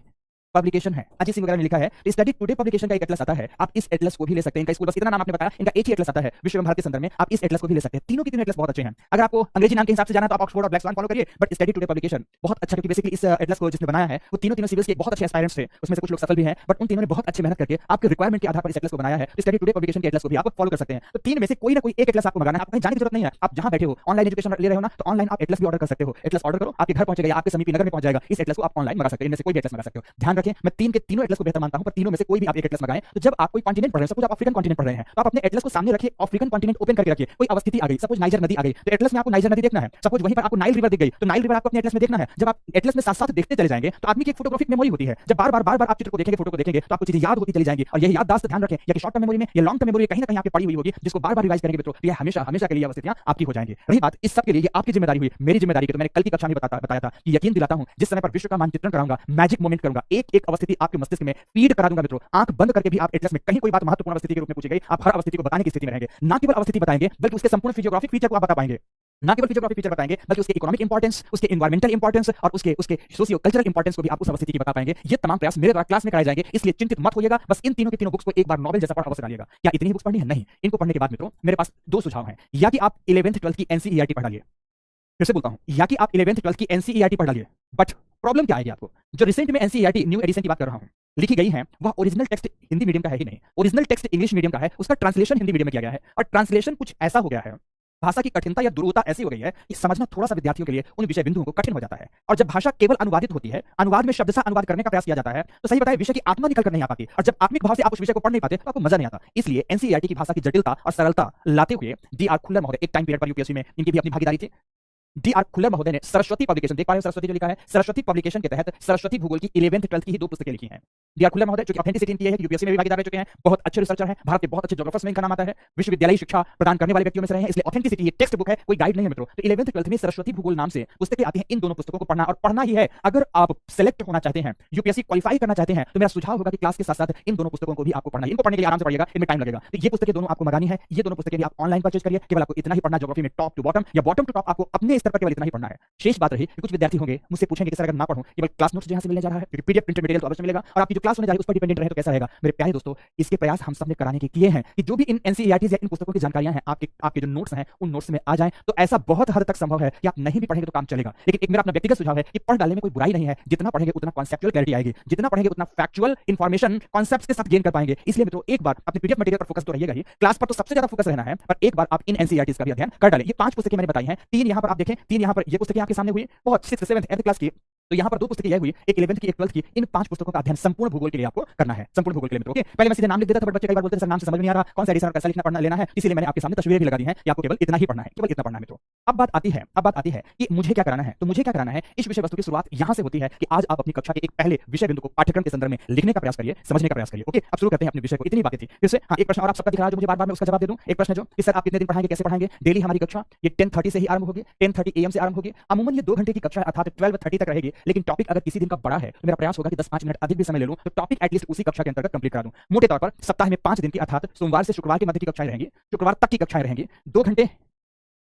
Speaker 1: पब्लिकेशन है, अजीत सिंह वगैरह ने लिखा है। स्टडी टुडे पब्लिकेशन का एक एटलस आता है, आप इस एटलस को भी ले सकते हैं। इनका स्कूल बस इतना नाम आपने बताया, इनका एक ही एटलस आता है विश्व एवं भारत के संदर्भ में, आप इस एटलस को भी ले सकते हैं। तीनों के तीनों एटलस बहुत अच्छे हैं। अगर आपको अंग्रेजी नाम के हिसाब से जाना तो आप ऑक्सफोर्ड और ब्लैक स्वान फॉलो करिए, बट स्टडी टुडे पब्लिकेशन बहुत अच्छा, क्योंकि बेसिकली इस एटलस को जिसने बनाया है वो तीनों सिविल्स के बहुत अच्छे एस्पायरेंट्स थे, उसमें से कुछ लोग सफल भी हैं, बट उन तीनों ने बहुत अच्छे मेहनत करके आपके रिक्वायरमेंट के आधार पर इस एटलस को बनाया है। स्टडी टुडे पब्लिकेशन के एटलस को भी आप फॉलो कर सकते हैं। तो 3 में से कोई ना कोई एक एटलस आपको मंगाना है, आपको कहीं जाने की जरूरत नहीं है। आप जहां बैठे हो ऑनलाइन एजुकेशन ले रहे हो ना, तो ऑनलाइन आप एटलस भी ऑर्डर कर सकते हो। एटलस ऑर्डर करो, आपके घर पहुंचेगा, आपके समीपी नगर में पहुंच जाएगा। इस एटलस को आप ऑनलाइन मंगा सकते हैं, इनमें से कोई भी एटलस मंगा सकते हो। ध्यान रखें मैं 3 के तीनों एटलस को बेहतर मानता हूं, पर तीनों में से कोई भी आप एक एटलस मंगाएं। तो जब आप कोई कॉन्टिनेंट पढ़ रहे हैं, सपोज आप अफ्रीकन कॉन्टिनेंट पढ़ रहे हैं, तो आप अपने एटलस को सामने रखिए, अफ्रीकन कॉन्टिनेंट ओपन करके रखिए। कोई अवस्थिति आ गई, सपोज नाइजर नदी आ गई, तो एटलस में आपको नाइजर नदी देखना है। सपोज वहीं पर आपको नाइल रिवर दिख गई, तो नाइल रिवर आपको अपने एटलस में देखना है। जब आप एटलस में साथ-साथ देखते चले जाएंगे तो आदमी की एक फोटोग्राफिक मेमोरी होती है। जब बार-बार आप चित्र को देखेंगे, फोटो को देखेंगे, तो आपको चीजें याद होती चली जाएंगी। और यही याददाश्त ध्यान रखें, या कि शॉर्ट टर्म मेमोरी में या लॉन्ग टर्म मेमोरी कहीं ना कहीं आपकी पड़ी हुई होगी, जिसको बार-बार रिवाइज करेंगे मित्रों, तो ये हमेशा के लिए अवस्थितियां आपकी हो जाएंगी। रही बात इस सब के लिए ये आपकी जिम्मेदारी हुई, मेरी जिम्मेदारी की, तो मैंने कल की कक्षा में बताया था कि यकीन दिलाता हूं जिस समय पर विश्व का मानचित्रण कराऊंगा, मैजिक मोमेंट करूंगा, एक अवस्थिति आपके मस्तिष्क में फीड करा दूंगा मित्रों। आंख बंद करके भी आप एटलस में कहीं कोई बात महत्वपूर्ण अवस्थिति के रूप में पूछी गई, आप हर अवस्थिति को बताने की स्थिति में रहेंगे। ना केवल अवस्थिति बताएंगे बल्कि उसके संपूर्ण फिजियोग्राफिक फीचर को आप बता पाएंगे। ना केवल फिजियोग्राफिक फीचर बताएंगे बल्कि उसके इकोनॉमिक इंपॉर्टेंस, उसके एनवायरमेंटल इंपॉर्टेंस और उसके सोशियो कल्चरल इंपॉर्टेंस को भी आप उस अवस्थिति की बता पाएंगे। ये तमाम प्रयास मेरे द्वारा क्लास में कराए जाएंगे, इसलिए चिंतित मत होइएगा। बस इन तीनों के तीनों बुक्स को एक बार नॉवेल जैसा पढ़ अवश्य डालिएगा। क्या इतनी ही बुक्स पढ़नी है? नहीं। इनको पढ़ने के बाद मित्रों मेरे पास 2 सुझाव हैं, या कि आप 11th 12th की एनसीईआरटी पढ़ डालिए, फिर से बोलता हूं, या कि आप 11th 12th की एनसीईआरटी पढ़ डालिए। बट प्रॉब्लम क्या आएगी आपको? जो रिसेंट में एनसीईआरटी न्यू एडिशन की बात कर रहा हूं लिखी गई है, वह ओरिजिनल टेक्स्ट हिंदी मीडियम का है ही नहीं, ओरिजिनल टेक्स्ट इंग्लिश मीडियम का है, उसका ट्रांसलेशन हिंदी मीडियम में किया गया है। और ट्रांसलेशन कुछ ऐसा हो गया है, भाषा की कठिनता या दुरूहता ऐसी हो गई है कि समझना थोड़ा सा विद्यार्थियों के लिए उन विषय बिंदुओं को कठिन हो जाता है। और जब भाषा केवल अनुवादित होती है, अनुवाद में शब्दशः अनुवाद करने का प्रयास किया जाता है, तो सही बताएं विषय की आत्मा निकल कर नहीं आ पाती। और जब आत्मिक भाव से आप उस विषय को पढ़ नहीं पाते तो आपको मजा नहीं आता। इसलिए एनसीईआरटी की भाषा की जटिलता और सरलता लाते हुए डी आर खुल्लर महोदय एक टाइम पीरियड पर यूपीएससी में, इनकी भी अपनी भागीदारी थी, डी आर खुल्लर महोदय ने सरस्वती पब्लिकेशन, देख पा रहे हो सरस्वती जो लिखा है, सरस्वती पब्लिकेशन के तहत सरस्वती भूगोल की 11th 12th की ही 2 पुस्तकें लिखी हैं। डी आर खुल्लर महोदय जो कि ऑथेंटिसिटी इनकी है कि यूपीएससी में भी भागीदार रह चुके हैं, बहुत अच्छे रिसर्चर हैं, भारत के बहुत अच्छे ज्योग्राफर्स में इनका नाम आता है, विश्वविद्यालय शिक्षा प्रदान करने वाले व्यक्तियों में से रहे हैं, इसलिए ऑथेंटिसिटी ये टेक्स्ट बुक है, कोई गाइड नहीं है मित्रों। तो 11th 12th में सरस्वती भूगोल नाम से पुस्तकें आती हैं, इन दोनों पुस्तकों को पढ़ना और पढ़ना ही है। अगर आप सेलेक्ट होना चाहते हैं, यूपीएससी क्वालिफाई करना चाहते हैं, तो मेरा सुझाव होगा कि क्लास के साथ-साथ इन दोनों पुस्तकों को भी आपको पढ़ना है। इनको पढ़ने के लिए आराम से पढ़िएगा, इनमें टाइम लगेगा। तो ये पुस्तकें दोनों आपको मंगानी है, ये दोनों पुस्तकें भी आप ऑनलाइन परचेज करिए, केवल आपको इतना ही पढ़ना, ज्योग्राफी में टॉप टू बॉटम या बॉटम टू टॉप आपको अपने स्तर पर केवल इतना ही पढ़ना है। शेष बात रही कि कुछ विद्यार्थी होंगे मुझसे पूछेंगे कि सर अगर ना पढ़ूं, केवल क्लास नोट्स जहां से मिलने जा रहा है, क्योंकि पीडीएफ प्रिंटेड मटेरियल तो अवश्य मिलेगा और आपकी जो क्लास होने जा रही है उस पर डिपेंडेंट रहे तो कैसा रहेगा। मेरे प्यारे दोस्तों, इसके प्रयास हम सब ने कराने के किए हैं कि जो भी इन एनसीईआरटीज या इन पुस्तकों की जानकारियां हैं, आपके जो नोट्स हैं उन नोट्स में आ जाएं। तो ऐसा बहुत हद तक संभव है कि आप नहीं भी पढ़ेंगे तो काम चलेगा, लेकिन एक मेरा अपना व्यक्तिगत सुझाव है कि पढ़ डालने में कोई बुराई नहीं है। जितना पढ़ेंगे उतना कॉन्सेप्चुअल क्लैरिटी आएगी, जितना पढ़ेंगे उतना फैक्चुअल इंफॉर्मेशन कॉन्सेप्ट्स के साथ गेन कर पाएंगे। इसलिए मित्रों एक बार अपने पीडीएफ मटेरियल पर फोकस तो रहिएगा ही, क्लास पर तो सबसे ज्यादा फोकस रहना है, पर एक बार आप इन एनसीईआरटीज का भी अध्ययन कर डालें। ये 5 पुस्तकें मैंने बताई हैं, 3 यहां पर आप देखें, 3 यहां पर ये पुस्तकें आपके सामने हुई, बहुत 6th 7th 8th क्लास की। तो यहां पर 2 पुस्तकें यह हुई, एक 11th की एक 12th की। इन 5 पुस्तकों का अध्ययन संपूर्ण भूगोल के लिए आपको करना है, संपूर्ण भूगोल के लिए मित्रों। ओके, पहले मैं सीधे नाम लिख देता था, बट बच्चे कई बार बोलते हैं सर नाम से समझ में नहीं आ रहा, कौन सा एडिशन और कैसा लिखना पढ़ना लेना है, इसलिए मैंने आपके सामने तस्वीरें भी लगा दी हैं कि आपको केवल इतना ही पढ़ना है, केवल इतना पढ़ना है मित्रों। अब बात आती है कि मुझे क्या कराना है। तो मुझे क्या कराना है, इस विषय वस्तु की शुरुआत यहां से होती है कि आज आप अपनी कक्षा के एक पहले विषय बिंदु को पाठ्यक्रम के संदर्भ में लिखने का प्रयास करिए, समझने का प्रयास करिए। ओके, अब शुरू करते हैं अपने विषय को। इतनी बातें थी। फिर से हाँ, एक प्रश्न और आप सबका दिख रहा है जो मुझे बार-बार मैं उसका जवाब दे दूं। एक प्रश्न है जो कि सर आप कितने दिन पढ़ाएंगे, कैसे पढ़ाएंगे। डेली हमारी कक्षा ये 10:30 से ही आरंभ होगी, 10:30 AM से आरंभ होगी। अमूमन ये 2 घंटे की कक्षा है, अर्थात 12:30 तक रहेगी, लेकिन टॉपिक अगर किसी दिन का बड़ा है तो मेरा प्रयास होगा कि 10-5 मिनट अधिक भी समय ले लूं तो टॉपिक एटलीस्ट उसी कक्षा के अंतर्गत कंप्लीट करा दूं। मोटे तौर पर सप्ताह में 5 दिन की, अर्थात सोमवार से शुक्रवार के मध्य की कक्षाएं रहेंगी, शुक्रवार तक की कक्षाएं रहेंगी, 2 घंटे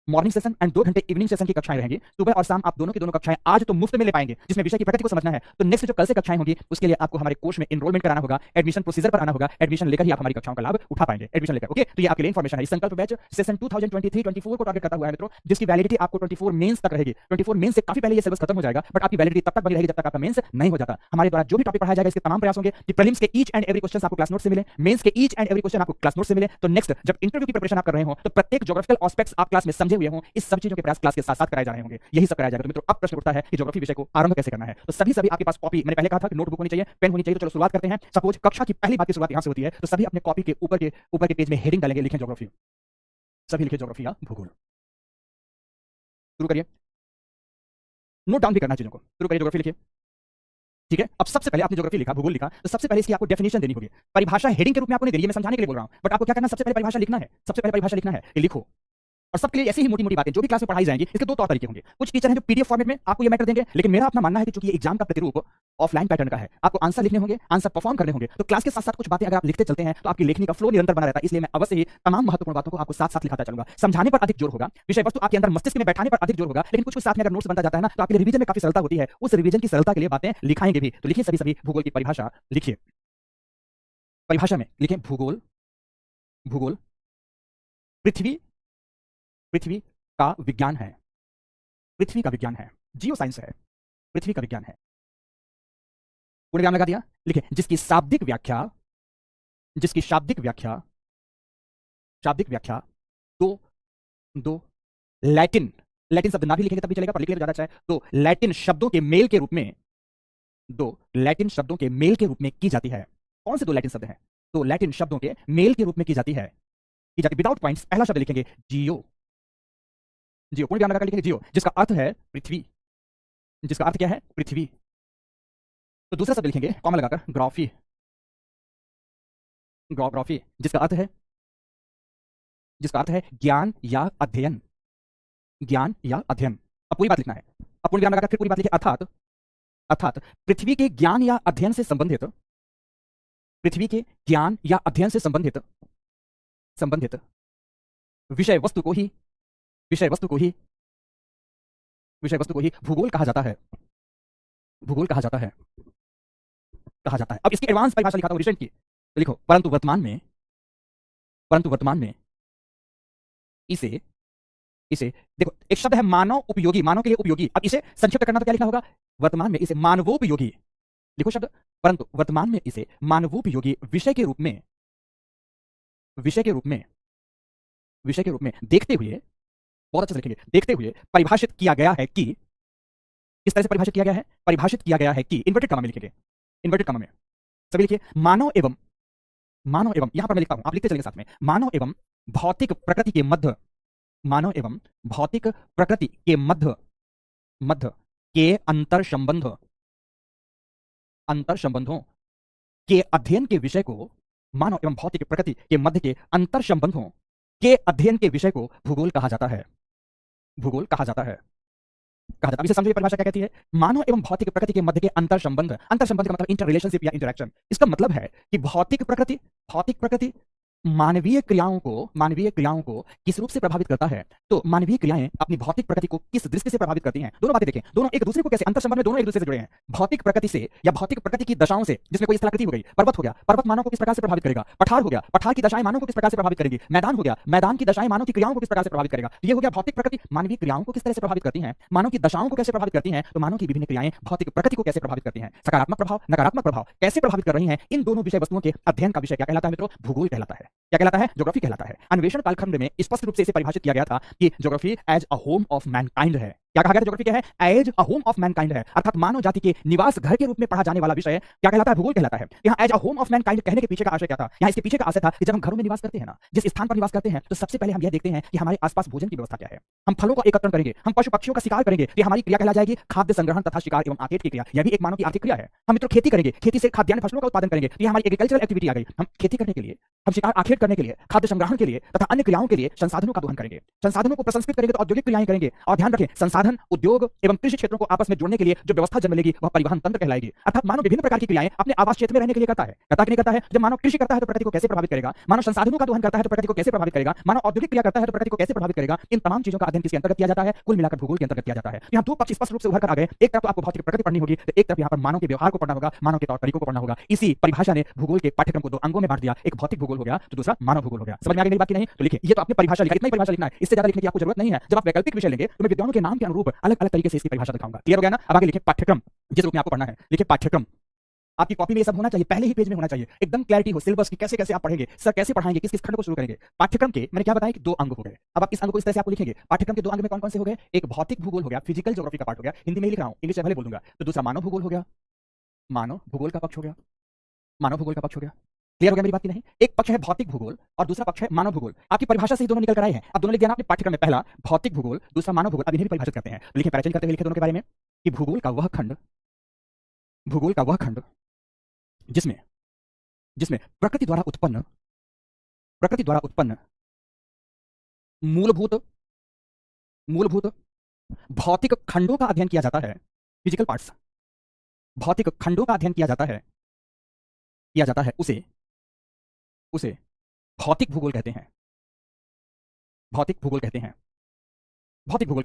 Speaker 1: मॉर्निंग सेशन एंड 2 घंटे इवनिंग सेशन की कक्षाएं रहेंगी। सुबह और शाम आप दोनों की दोनों कक्षाएं आज तो मुफ्त में ले पाएंगे, जिसमें विषय की प्रकृति को समझना है। तो नेक्स्ट जो कल से कक्षाएं होंगी उसके लिए आपको हमारे कोर्स में एनरोलमेंट कराना होगा, एडमिशन प्रोसीजर पर आना होगा, एडमिशन लेकर ही आप हमारी कक्षाओं का लाभ उठा पाएंगे, एडमिशन लेकर। ओके, तो ये आपके लिए इंफॉर्मेशन है। संकल्प बैच सेशन 2023-24 को टारगेट करता हुआ है मित्रों, जिसकी वैलिडिटी आपको 24 मेंस तक रहेगी। 24 मेंस से काफी पहले ये सिलेबस खत्म हो जाएगा, बट आपकी वैलिडिटी तब तक बनी रहेगी जब तक आपका मेंस नहीं हो जाता। हमारे द्वारा जो भी टॉपिक पढ़ाया जाएगा इसके तमाम प्रयास होंगे कि प्रीलिम्स के ईच एंड एवरी क्वेश्चन आपको क्लास नोट से मिले, मेंस के ईच एंड एवरी क्वेश्चन आपको क्लास नोट से मिले। तो नेक्स्ट जब इंटरव्यू की प्रिपरेशन आप कर रहे हो तो प्रत्येक ज्योग्राफिकल एस्पेक्ट्स आप क्लास में समझे हुए हो, इस सब चीजों के प्रयास क्लास के साथ साथ कराए जा रहे होंगे, यही सब कराया जाएगा। तो मित्रों अब प्रश्न उठता है कि ज्योग्राफी विषय को आरंभ कैसे करना है। तो सभी आपके पास कॉपी, मैंने पहले कहा था कि नोटबुक होनी चाहिए, पेन होनी चाहिए। तो चलो शुरुआत करते हैं। सपोज कक्षा की पहली बात की शुरुआत यहां से होती है, तो सभी अपने कॉपी के ऊपर के पेज में हेडिंग डालेंगे, लिखें ज्योग्राफी, सभी लिखे ज्योग्राफी या भूगोल। शुरू करिए, नोट डाउन भी करना चीजों को। शुरू करिए, ज्योग्राफी लिखिए। ठीक है, अब सबसे पहले आपने ज्योग्राफी लिखा, भूगोल लिखा, तो सबसे पहले इसकी आपको डेफिनेशन देनी होगी। परिभाषा हेडिंग के रूप में आपको नहीं देनी है, मैं समझाने के लिए बोल रहा हूं, बट आपको क्या करना है, सबसे पहले परिभाषा लिखना है, सबसे पहले परिभाषा लिखना है, ये लिखो। और सबके लिए ऐसी ही मोटी-मोटी बातें जो भी क्लास में पढ़ाई जाएंगी, इसके 2 तौर तरीके होंगे। कुछ टीचर हैं जो पीडीएफ फॉर्मेट में आपको ये मैटर देंगे, लेकिन मेरा अपना मानना है कि चूंकि ये एग्जाम का प्रतिरूप ऑफलाइन पैटर्न का है, आपको आंसर लिखने होंगे, आंसर परफॉर्म करने होंगे, तो क्लास के साथ-साथ कुछ बातें अगर आप लिखते चलते हैं तो आपकी लेखनी का फ्लो निरंतर बना रहता है। इसलिए मैं अवश्य ही तमाम महत्वपूर्ण बातों को आपको साथ-साथ लिखाता चलूंगा। समझाने पर अधिक जोर होगा, विषय वस्तु आपके अंदर मस्तिष्क में बैठाने पर अधिक जोर होगा, लेकिन कुछ साथ में अगर नोट्स बनता जाता है ना, तो आपके लिए रिवीजन में काफी सरलता होती है। उस रिवीजन की सरलता के लिए बातें लिखाएंगे भी। तो लिखिए सभी भूगोल की परिभाषा लिखिए। परिभाषा में लिखें भूगोल, भूगोल पृथ्वी का विज्ञान है, पृथ्वी का विज्ञान है, जियो साइंस है, पृथ्वी का विज्ञान है। पूर्ण विराम लगा दिया, लिखे जिसकी शाब्दिक व्याख्या दो लैटिन शब्द ना भी लिखेंगे तब भी चलेगा, पर लिख ले तो ज्यादा अच्छा है। तो लैटिन शब्दों के मेल के रूप में, 2 लैटिन शब्दों के मेल के रूप में की जाती है। कौन से 2 लैटिन शब्द हैं? तो लैटिन शब्दों के मेल के रूप में की जाती है, विदाउट पॉइंट्स। पहला शब्द लिखेंगे जियो, पूर्ण विराम लगाकर लिखेंगे जियो, जिसका अर्थ है पृथ्वी, जिसका अर्थ क्या है, पृथ्वी। तो दूसरा शब्द लिखेंगे कॉमा लगाकर ग्राफी, जिसका अर्थ है ज्ञान या अध्ययन, अब पूरी बात लिखना है। अब पूर्ण विराम लगाकर फिर पूरी बात लिखिए, अर्थात पृथ्वी के ज्ञान या अध्ययन से संबंधित, विषय वस्तु को ही भूगोल कहा जाता है, अब इसकी एडवांस परिभाषा लिखा था रिसेंट की, तो लिखो परंतु वर्तमान में इसे देखो, एक शब्द है मानव उपयोगी, मानव के लिए उपयोगी। अब इसे संक्षिप्त करना तो क्या लिखना होगा, वर्तमान में इसे मानवोपयोगी लिखो शब्द, परंतु वर्तमान में इसे मानवोपयोगी विषय के रूप में देखते हुए, बहुत अच्छे से लिखेंगे, देखते हुए परिभाषित किया गया है कि, किस तरह से परिभाषित किया गया है कि इन्वर्टेड कॉमा में लिखेंगे, सभी लिखिए, मानव एवं यहां पर मैं लिखता हूं, आप लिखते चलेंगे साथ में, मानव एवं भौतिक प्रकृति के मध्य मानव एवं भौतिक प्रकृति के मध्य मध्य के अंतर संबंधों के अध्ययन के विषय को, मानव एवं भौतिक प्रकृति के मध्य के अंतर संबंधों के अध्ययन के विषय को भूगोल कहा जाता है। भूगोल कहा जाता है। इसे समझिए, परिभाषा क्या कहती है? मानव एवं भौतिक प्रकृति के मध्य के अंतर संबंध का मतलब इंटर रिलेशनशिप या इंटरेक्शन। इसका मतलब है कि भौतिक प्रकृति मानवीय क्रियाओं को किस रूप से प्रभावित करता है, तो मानवीय क्रियाएं अपनी भौतिक प्रकृति को किस दृष्टि से प्रभावित करती हैं। दोनों बातें देखें, दोनों एक दूसरे को कैसे, अंतर संबंध में दोनों एक दूसरे से जुड़े हैं। भौतिक प्रकृति से या भौतिक प्रकृति की दशाओं से, जिसमें कोई स्थलाकृति हो गई, पर्वत हो गया, पर्वत मानव को किस प्रकार से प्रभावित करेगा। पठार हो गया, पठार की दशाएं मानव को किस प्रकार से प्रभावित करेगी। मैदान हो गया, मैदान की दशाएं मानव की क्रियाओं को किस प्रकार से प्रभावित करेगा। ये हो गया भौतिक प्रकृति मानवीय क्रियाओं को किस तरह से प्रभावित करती है, मानव की दशाओं को कैसे प्रभावित करती है। तो मानव की विभिन्न क्रियाएं भौतिक प्रकृति को कैसे प्रभावित करती हैं, सकारात्मक प्रभाव, नकारात्मक प्रभाव कैसे प्रभावित कर रही हैं, इन दोनों विषय वस्तुओं के अध्ययन का विषय क्या कहलाता है मित्रों? भूगोल कहलाता है। क्या कहलाता है? ज्योग्राफी कहलाता है। अन्वेषण कालखंड में स्पष्ट रूप से इसे परिभाषित किया गया था कि geography as a home of mankind है। क्या कहा गया? ज्योग्राफी क्या है? As a home of mankind है, अर्थात मानव जाति के निवास घर के रूप में पढ़ा जाने वाला विषय क्या कहलाता है? भूगोल कहलाता है। यहाँ as a home of mankind कहने के पीछे का आशय क्या था? यहाँ इसके पीछे का आशय था कि जब हम घरों में निवास करते हैं ना, जिस स्थान पर निवास करते हैं, तो सबसे पहले हम यह देखते हैं कि हमारे आसपास भोजन की व्यवस्था क्या है। हम फलों का एकत्रण करेंगे, हम पशु पक्षियों का शिकार करेंगे, ये हमारी क्रिया कहला जाएगी खाद्य संग्रहण तथा शिकार एवं आखेट की क्रिया। यह भी एक मानव की आर्थिक क्रिया है। हम मित्रों खेती करेंगे, खेती से खाद्यान्न फसलों का उत्पादन करेंगे, ये हमारी एग्रीकल्चरल एक्टिविटी आ गई। हम खेती करने के लिए, हम शिकार आखेट करने के लिए, खाद्य संग्रहण के लिए तथा अन्य क्रियाओं के लिए संसाधनों का दोहन करेंगे। संसाधनों को प्रसंस्कृत करेंगे तो औद्योगिक क्रियाएं करेंगे। और ध्यान रखें, संसाधन, उद्योग एवं कृषि क्षेत्रों को आपस में जोड़ने के लिए जो व्यवस्था जन्म लेगी वह परिवहन तंत्र कहलाएगी। अर्थात मानव विभिन्न प्रकार की क्रियाएं अपने आवास क्षेत्र में रहने के लिए करता है। नहीं करता है? जब मानव कृषि करता है तो प्रकृति को कैसे प्रभावित करेगा, मानव संसाधनों का दोहन करता है तो प्रकृति को कैसे प्रभावित करेगा, मानव औद्योगिक क्रिया करता है तो प्रकृति को कैसे प्रभावित करेगा, इन तमाम चीजों का अध्ययन किसके अंतर्गत किया जाता है? कुल मिलाकर भूगोल के अंतर्गत किया जाता है। यहाँ दो पक्ष स्पष्ट रूप से उभर कर आ गए। एक तरफ तो आपको भौतिक प्रकृति पढ़नी होगी, तो एक तरफ यहाँ पर मानव के व्यवहार को पढ़ना होगा, मानव के तौर तरीकों को पढ़ना होगा। इसी परिभाषा ने भूगोल के पाठ्यक्रम को दो अंगों में बांट दिया, एक भौतिक भूगोल हो गया तो दूसरा मानव भूगोल हो गया। समझ में आ गई मेरी बात की नहीं? तो लिखिए, ये तो आपने परिभाषा लिखा, इतना ही परिभाषा लिखना है, इससे ज्यादा लिखने की आपको जरूरत नहीं है। जब आप वैकल्पिक विषय लेंगे तो मैं विद्वानों के नाम के अनुरूप अलग अलग तरीके से इसकी परिभाषा दिखाऊंगा। क्लियर हो गया ना? अब आगे लिखिए पाठ्यक्रम, जिस रूप में आपको पढ़ना है। लिखिए पाठ्यक्रम। आपकी कॉपी में ये सब होना चाहिए, पहले ही पेज में होना चाहिए, एकदम क्लैरिटी हो सिलेबस की, कैसे कैसे आप पढ़ेंगे, सर कैसे पढ़ाएंगे, किस किस खंड को शुरू करेंगे। पाठ्यक्रम के मैंने क्या बताया कि दो अंग हो गए। अब आप इस अंग को इस तरह से आपको लिखेंगे। पाठ्यक्रम के दो अंग में कौन कौन से हो गए? एक भौतिक भूगोल हो गया, फिजिकल ज्योग्राफी का पार्ट हो गया, हिंदी में ही लिख रहा हूं, इंग्लिश में भले बोलूंगा। तो दूसरा मानव भूगोल हो गया, मानव भूगोल का पक्ष हो गया, मानव भूगोल का पक्ष हो गया। क्लियर हो गया मेरी बात की नहीं? एक पक्ष है भौतिक भूगोल और दूसरा पक्ष है मानव भूगोल। आपकी परिभाषा से ही दोनों निकल कर आए हैं। अब दोनों लिख दिया ना अपने पाठ्यक्रम में, पहला भौतिक भूगोल, दूसरा मानव भूगोल। अब इन्हें भी परिभाषित करते हैं। लिखिए पैराचेंज करते हुए लिखे दोनों के बारे में कि भूगोल का वह खंड जिसमें प्रकृति द्वारा उत्पन्न मूलभूत भौतिक खंडों का अध्ययन किया जाता है। फिजिकल पार्ट्स, भौतिक खंडों का अध्ययन किया जाता है उसे भौतिक भूगोल कहते हैं।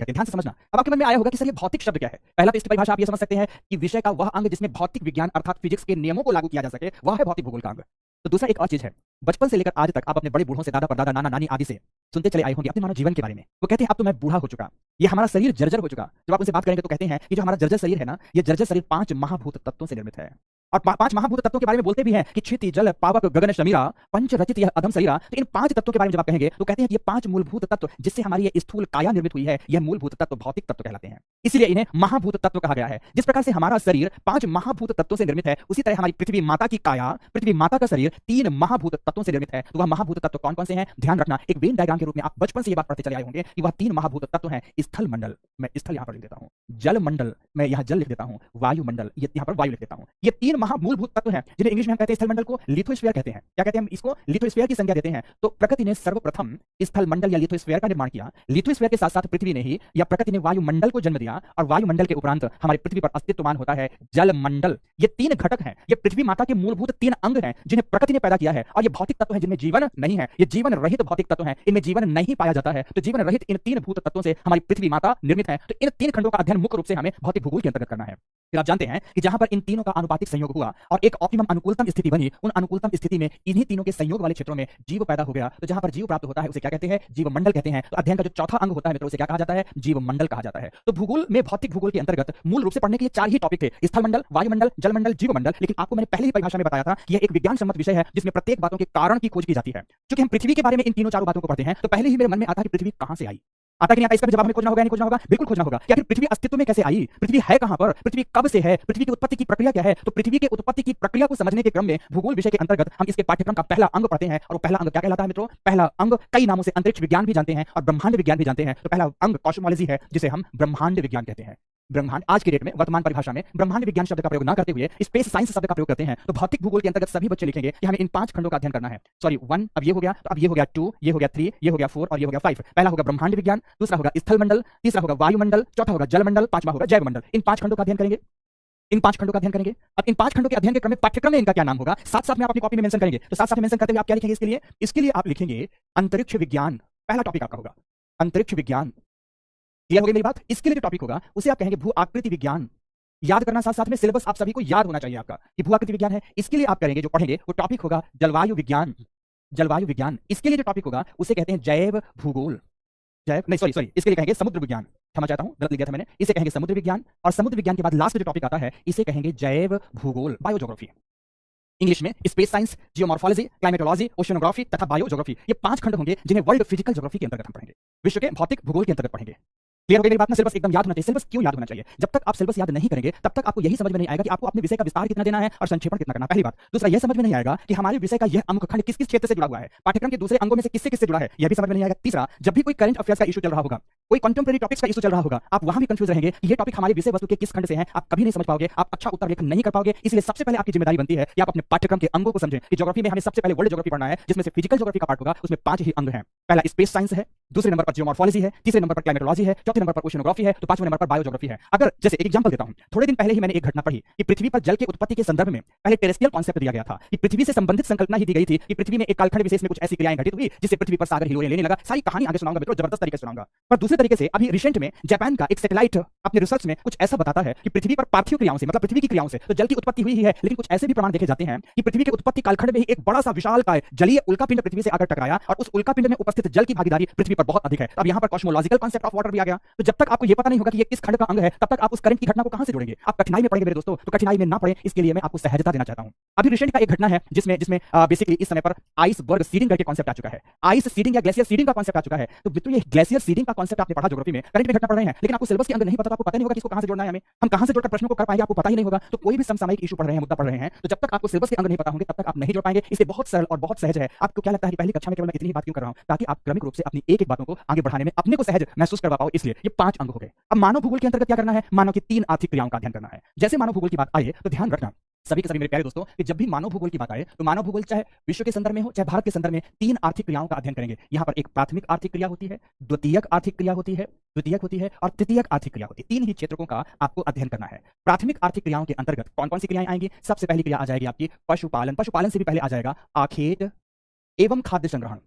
Speaker 1: ध्यान से समझना। अब आपके मन में आया होगा कि सर ये भौतिक शब्द क्या है? पहला तो इसकी परिभाषा आप ये समझ सकते हैं कि विषय का वह अंग जिसमें भौतिक विज्ञान अर्थात फिजिक्स के नियमों को लागू किया जा सके, वह है भौतिक भूगोल का अंग। तो दूसरा एक और चीज है, बचपन से लेकर आज तक आप अपने बड़े बूढ़ों से, दादा परदादा, नाना नानी आदि से सुनते चले आए होंगे अपने मानव जीवन के बारे में। वो कहते हैं अब तो मैं बूढ़ा हो चुका, ये हमारा शरीर जर्जर हो चुका। जब आप उनसे बात करेंगे तो कहते हैं कि जो हमारा जर्जर शरीर है ना, ये जर्जर शरीर 5 महाभूत तत्वों से निर्मित है। और 5 महाभूत तत्वों के बारे में बोलते भी हैं कि क्षिति, जल, पावक, गगन, शमीरा, पंच रचित यह अधम शरीरा। तो इन 5 तत्वों के बारे में जब आप कहेंगे तो कहते हैं कि ये 5 मूलभूत तत्व जिससे हमारी ये स्थूल काया निर्मित हुई है, यह मूलभूत तत्व भौतिक तत्व कहलाते हैं। इसलिए इन्हें महाभूत तत्व कहा गया है। जिस प्रकार से हमारा शरीर 5 महाभूत तत्वों से निर्मित है, उसी तरह हमारी पृथ्वी माता की काया, पृथ्वी माता का शरीर 3 महाभूत तत्वों से निर्मित है। तो वह महाभूत तत्व कौन कौन से हैं? ध्यान रखना, एक वेन डायग्राम के रूप में आप बचपन से ये बात पढ़ते चले आए होंगे कि वह 3 महाभूत तत्व हैं। स्थल मंडल, मैं स्थल यहां पर लिख देता हूं, जल मंडल, मैं यहां जल लिख देता हूं, वायुमंडल, ये यहां पर वायु लिख देता हूं। ये 3 महामूलभूत तत्व हैं जिन्हें इंग्लिश में हम कहते हैं स्थलमंडल को लिथोस्फीयर कहते हैं। क्या कहते हैं हम इसको? लिथोस्फीयर की संज्ञा देते हैं। तो प्रकृति ने सर्वप्रथम स्थलमंडल या लिथोस्फीयर का निर्माण किया। लिथोस्फीयर के साथ साथ पृथ्वी ने ही या प्रकृति ने वायुमंडल को जन्म दिया, और वायुमंडल के उपरांत हमारी पृथ्वी पर अस्तित्वमान होता है जलमंडल। ये 3 घटक हैं, ये पृथ्वी माता के मूलभूत 3 अंग हैं जिन्हें प्रकृति ने पैदा किया है। और ये भौतिक तत्व हैं जिनमें जीवन नहीं है, ये जीवन रहित भौतिक तत्व हैं, इनमें जीवन नहीं पाया जाता है। तो जीवन रहित इन 3 भूत तत्वों से हमारी पृथ्वी माता निर्मित है। तो इन 3 खंडों का अध्ययन मुख्य रूप से हमें भौतिक भूगोल के अंतर्गत करना है। फिर आप जानते हैं कि जहां पर इन तीनों का अनुपातिक संयोग हुआ और एक ऑप्टिमम अनुकूलतम स्थिति बनी, उन अनुकूलतम स्थिति में इन्हीं तीनों के संयोग वाले क्षेत्रों में जीव पैदा हो गया। तो जहां पर जीव प्राप्त होता है उसे क्या कहते हैं? जीव मंडल कहते हैं। तो अध्ययन का जो चौथा अंग होता है मित्रों, उसे क्या कहा जाता है? जीव मंडल कहा जाता है। तो भूगोल में भौतिक भूगोल के अंतर्गत मूल रूप से पढ़ने के 4 ही टॉपिक थे, स्थल मंडल, वायुमंडल, जलमंडल, जीव मंडल। लेकिन आपको मैंने पहले ही परिभाषा में बताया था कि यह एक विज्ञान सम्मत विषय है जिसमें प्रत्येक बातों के कारण की खोज की जाती है। क्योंकि हम पृथ्वी के बारे में इन तीनों चारों बातों को पढ़ते हैं तो पहले ही मेरे मन में आता है कि पृथ्वी कहां से आई। आता कि नहीं आता, इसका भी जवाब हमें खोजना होगा, नहीं खोजना होगा? बिल्कुल खोजना होगा कि आखिर पृथ्वी अस्तित्व में कैसे आई, पृथ्वी है कहां पर, पृथ्वी कब से है, पृथ्वी की उत्पत्ति की प्रक्रिया क्या है। तो पृथ्वी के उत्पत्ति की प्रक्रिया को समझने के क्रम में भूगोल विषय के अंतर्गत हम इसके पाठ्यक्रम का पहला अंग पढ़ते हैं। और वो पहला अंग क्या कहलाता है मित्रों? पहला अंग कई नामों से अंतरिक्ष विज्ञान भी जानते हैं और ब्रह्मांड विज्ञान भी जानते हैं। तो पहला अंग कॉस्मोलॉजी है, जिसे हम ब्रह्मांड विज्ञान कहते हैं। ब्रह्मांड आज के डेट में वर्तमान परिभाषा में ब्रह्मांड विज्ञान शब्द का प्रयोग न करते हुए स्पेस साइंस शब्द का प्रयोग करते हैं। तो भौतिक भूगोल के अंतर्गत सभी बच्चे लिखेंगे कि हमें इन 5 खंडों का अध्ययन करना है। सॉरी 1 अब ये हो गया, तो अब ये हो गया 2, ये हो गया 3, ये हो गया 4 और ये हो गया 5। पहला होगा ब्रह्मांड विज्ञान, दूसरा होगा स्थल मंडल, तीसरा होगा वायुमंडल, चौथा होगा जलमंडल, पांचवा होगा जैव मंडल। इन 5 खंडों का अध्ययन करेंगे, इन 5 खंडों का अध्ययन करेंगे। अब इन 5 खंडों के अध्ययन के क्रम में पाठ्यक्रम में इनका क्या नाम होगा, साथ साथ में आप अपनी कॉपी में मेंशन करेंगे। तो साथ साथ में मेंशन करते हुए आप क्या लिखेंगे इसके लिए? इसके लिए आप लिखेंगे अंतरिक्ष विज्ञान। पहला टॉपिक आपका होगा अंतरिक्ष विज्ञान। क्लियर हो गई मेरी बात? इसके लिए जो टॉपिक होगा उसे आप कहेंगे भू आकृति विज्ञान। याद करना साथ साथ में, सिलेबस आप सभी को याद होना चाहिए आपका कि भू आकृति विज्ञान है। इसके लिए आप करेंगे जो पढ़ेंगे वो टॉपिक होगा जलवायु विज्ञान। जलवायु विज्ञान इसके लिए जो टॉपिक होगा उसे कहते हैं जैव भूगोल। जैव नहीं सॉरी इसके लिए कहेंगे समुद्र विज्ञान। क्षमा चाहता हूं, गलत लिख गया था मैंने। इसे कहेंगे समुद्र विज्ञान और समुद्र विज्ञान के बाद लास्ट जो टॉपिक आता है इसे कहेंगे जैव भूगोल, बायोज्योग्राफी। इंग्लिश में स्पेस साइंस, जियोमॉर्फोलॉजी, क्लाइमेटोलॉजी, ओशियोनोग्राफी तथा बायोज्योग्राफी। ये 5 खंड होंगे जिन्हें वर्ल्ड फिजिकल ज्योग्राफी के अंतर्गत हम पढ़ेंगे, विश्व के भौतिक भूगोल के अंतर्गत पढ़ेंगे। क्लियर हो गई मेरी बात ना? सिलेबस एकदम याद होना चाहिए। सिलेबस क्यों याद होना चाहिए? जब तक आप सिलेबस याद नहीं करेंगे तब तक आपको यही समझ में नहीं आएगा कि आपको अपने विषय का विस्तार कितना देना है और संक्षेपण कितना करना। पहली बात। दूसरा, यह समझ में नहीं आएगा कि हमारे विषय का यह अंग खंड किस किस क्षेत्र से जुड़ा हुआ है, पाठ्यक्रम के दूसरे अंगों में से किससे किससे जुड़ा है, यह भी समझ में नहीं आएगा। तीसरा, जब भी कोई करंट अफेयर्स का इशू चल रहा होगा, कोई कंटेम्परेरी टॉपिक्स का इशू चल रहा होगा, आप वहां भी कंफ्यूज रहेंगे कि ये टॉपिक हमारे विषय वस्तु के किस खंड से है, आप कभी नहीं समझ पाओगे, आप अच्छा उत्तर लेखन नहीं कर पाओगे। इसलिए सबसे पहले आपकी जिम्मेदारी बनती है कि आप अपने पाठ्यक्रम के अंगों को समझें कि ज्योग्राफी में हमें सबसे पहले वर्ल्ड ज्योग्राफी पढ़ना है, जिसमें से फिजिकल ज्योग्राफी का पार्ट होगा, उसमें 5 ही अंग हैं। पहला स्पेस साइंस है, दूसरे नंबर पर जियोमॉर्फोलॉजी है, तीसरे नंबर पर क्लाइमेटोलॉजी है, चौथे नंबर पर ओशियोनोग्राफी है, तो 5वें नंबर पर बायोज्योग्राफी है। अगर जैसे एक एग्जांपल देता हूं, थोड़े दिन पहले ही मैंने एक घटना पढ़ी कि पृथ्वी पर जल के उत्पत्ति के संदर्भ में पहले टेरेस्ट्रियल कॉन्सेप्ट दिया गया था कि पृथ्वी से संबंधित संकल्पना ही दी गई थी कि पृथ्वी में एक कालखंड विशेष में कुछ ऐसी क्रियाएं घटित हुई जिससे पृथ्वी पर सागर हिलोरे लेने लगा। सारी कहानी आगे सुनाऊंगा मित्रों, जबरदस्त तरीके से सुनाऊंगा। पर दूसरे तरीके से अभी रिसेंट में जापान का एक सैटेलाइट अपने रिसर्च में कुछ ऐसा बताता है कि पृथ्वी पर पार्थिव क्रियाओं से, मतलब पृथ्वी की क्रियाओं से तो जल की उत्पत्ति हुई ही है, लेकिन कुछ ऐसे भी प्रमाण देखे जाते हैं कि पृथ्वी के उत्पत्ति कालखंड में ही एक बड़ा सा विशालकाय जलीय उल्कापिंड पृथ्वी से आकर टकराया और उस उल्कापिंड में उपस्थित जल की भागीदारी पृथ्वी पर बहुत अधिक है। अब यहाँ पर कॉस्मोलॉजिकल कॉन्सेप्ट ऑफ वाटर भी आ गया। तो जब तक आपको ये पता नहीं होगा कि ये किस खंड का अंग है, तब तक आप उस करंट की घटना को कहां से जोड़ेंगे? आप कठिनाई में पड़ेंगे मेरे दोस्तों। तो कठिनाई में ना पड़े इसके लिए मैं आपको सहजता देना चाहता हूं। अभी रिसेंट का एक घटना है जिसमें बेसिकली इस समय पर आइसबर्ग सीडिंग करके कॉन्सेप्ट आ चुका है। आइस सीडिंग या ग्लेशियर सीडिंग का कॉन्सेप्ट आ चुका है। तो मित्रों ये ग्लेशियर सीडिंग का कॉन्सेप्ट आपने पढ़ा ज्योग्राफी में, करंट में घटना पढ़ रहे हैं, लेकिन आपको सिलेबस के अंदर नहीं पता, तो आपको पता नहीं होगा कि इसको कहां से जोड़ना है, हमें हम कहां से जोड़कर प्रश्नों को कर पाएंगे, आपको पता ही नहीं होगा। तो कोई भी समसामयिक इशू पढ़ रहे हैं, मुद्दा पढ़ रहे हैं, तो जब तक आपको सिलेबस के अंग नहीं पता होंगे तब तक आप नहीं जोड़ पाएंगे। इसलिए बहुत सरल और बहुत सहज है। आपको क्या लगता है कि पहली कक्षा में केवल मैं इतनी ही बात क्यों कर रहा हूं? ताकि आप क्रमिक रूप से अपनी एक एक बातों को आगे बढ़ाने में अपने को सहज महसूस करवा पाओ। इसलिए ये 5 अंग हो गए। अब मानव भूगोल के अंतर्गत क्या करना है? मानव की 3 आर्थिक क्रियाओं का अध्ययन करना है। जैसे मानव भूगोल की बात आए तो ध्यान रखना सभी के सभी मेरे प्यारे दोस्तों कि जब भी मानव भूगोल की बात आए तो मानव भूगोल चाहे विश्व के संदर्भ में हो चाहे भारत के संदर्भ में 3 आर्थिक क्रियाओं का अध्ययन करेंगे। यहाँ पर एक प्राथमिक आर्थिक क्रिया होती है, द्वितीयक आर्थिक क्रिया होती है, द्वितीयक होती है और तृतीयक आर्थिक क्रिया होती है। 3 ही क्षेत्रों का आपको अध्ययन करना है। प्राथमिक आर्थिक क्रियाओं के अंतर्गत कौन कौन सी क्रियाएं आएंगी? सबसे पहली क्रिया आ जाएगी आपकी पशुपालन। पशुपालन से भी पहले आ जाएगा आखेट एवं खाद्य संग्रहण।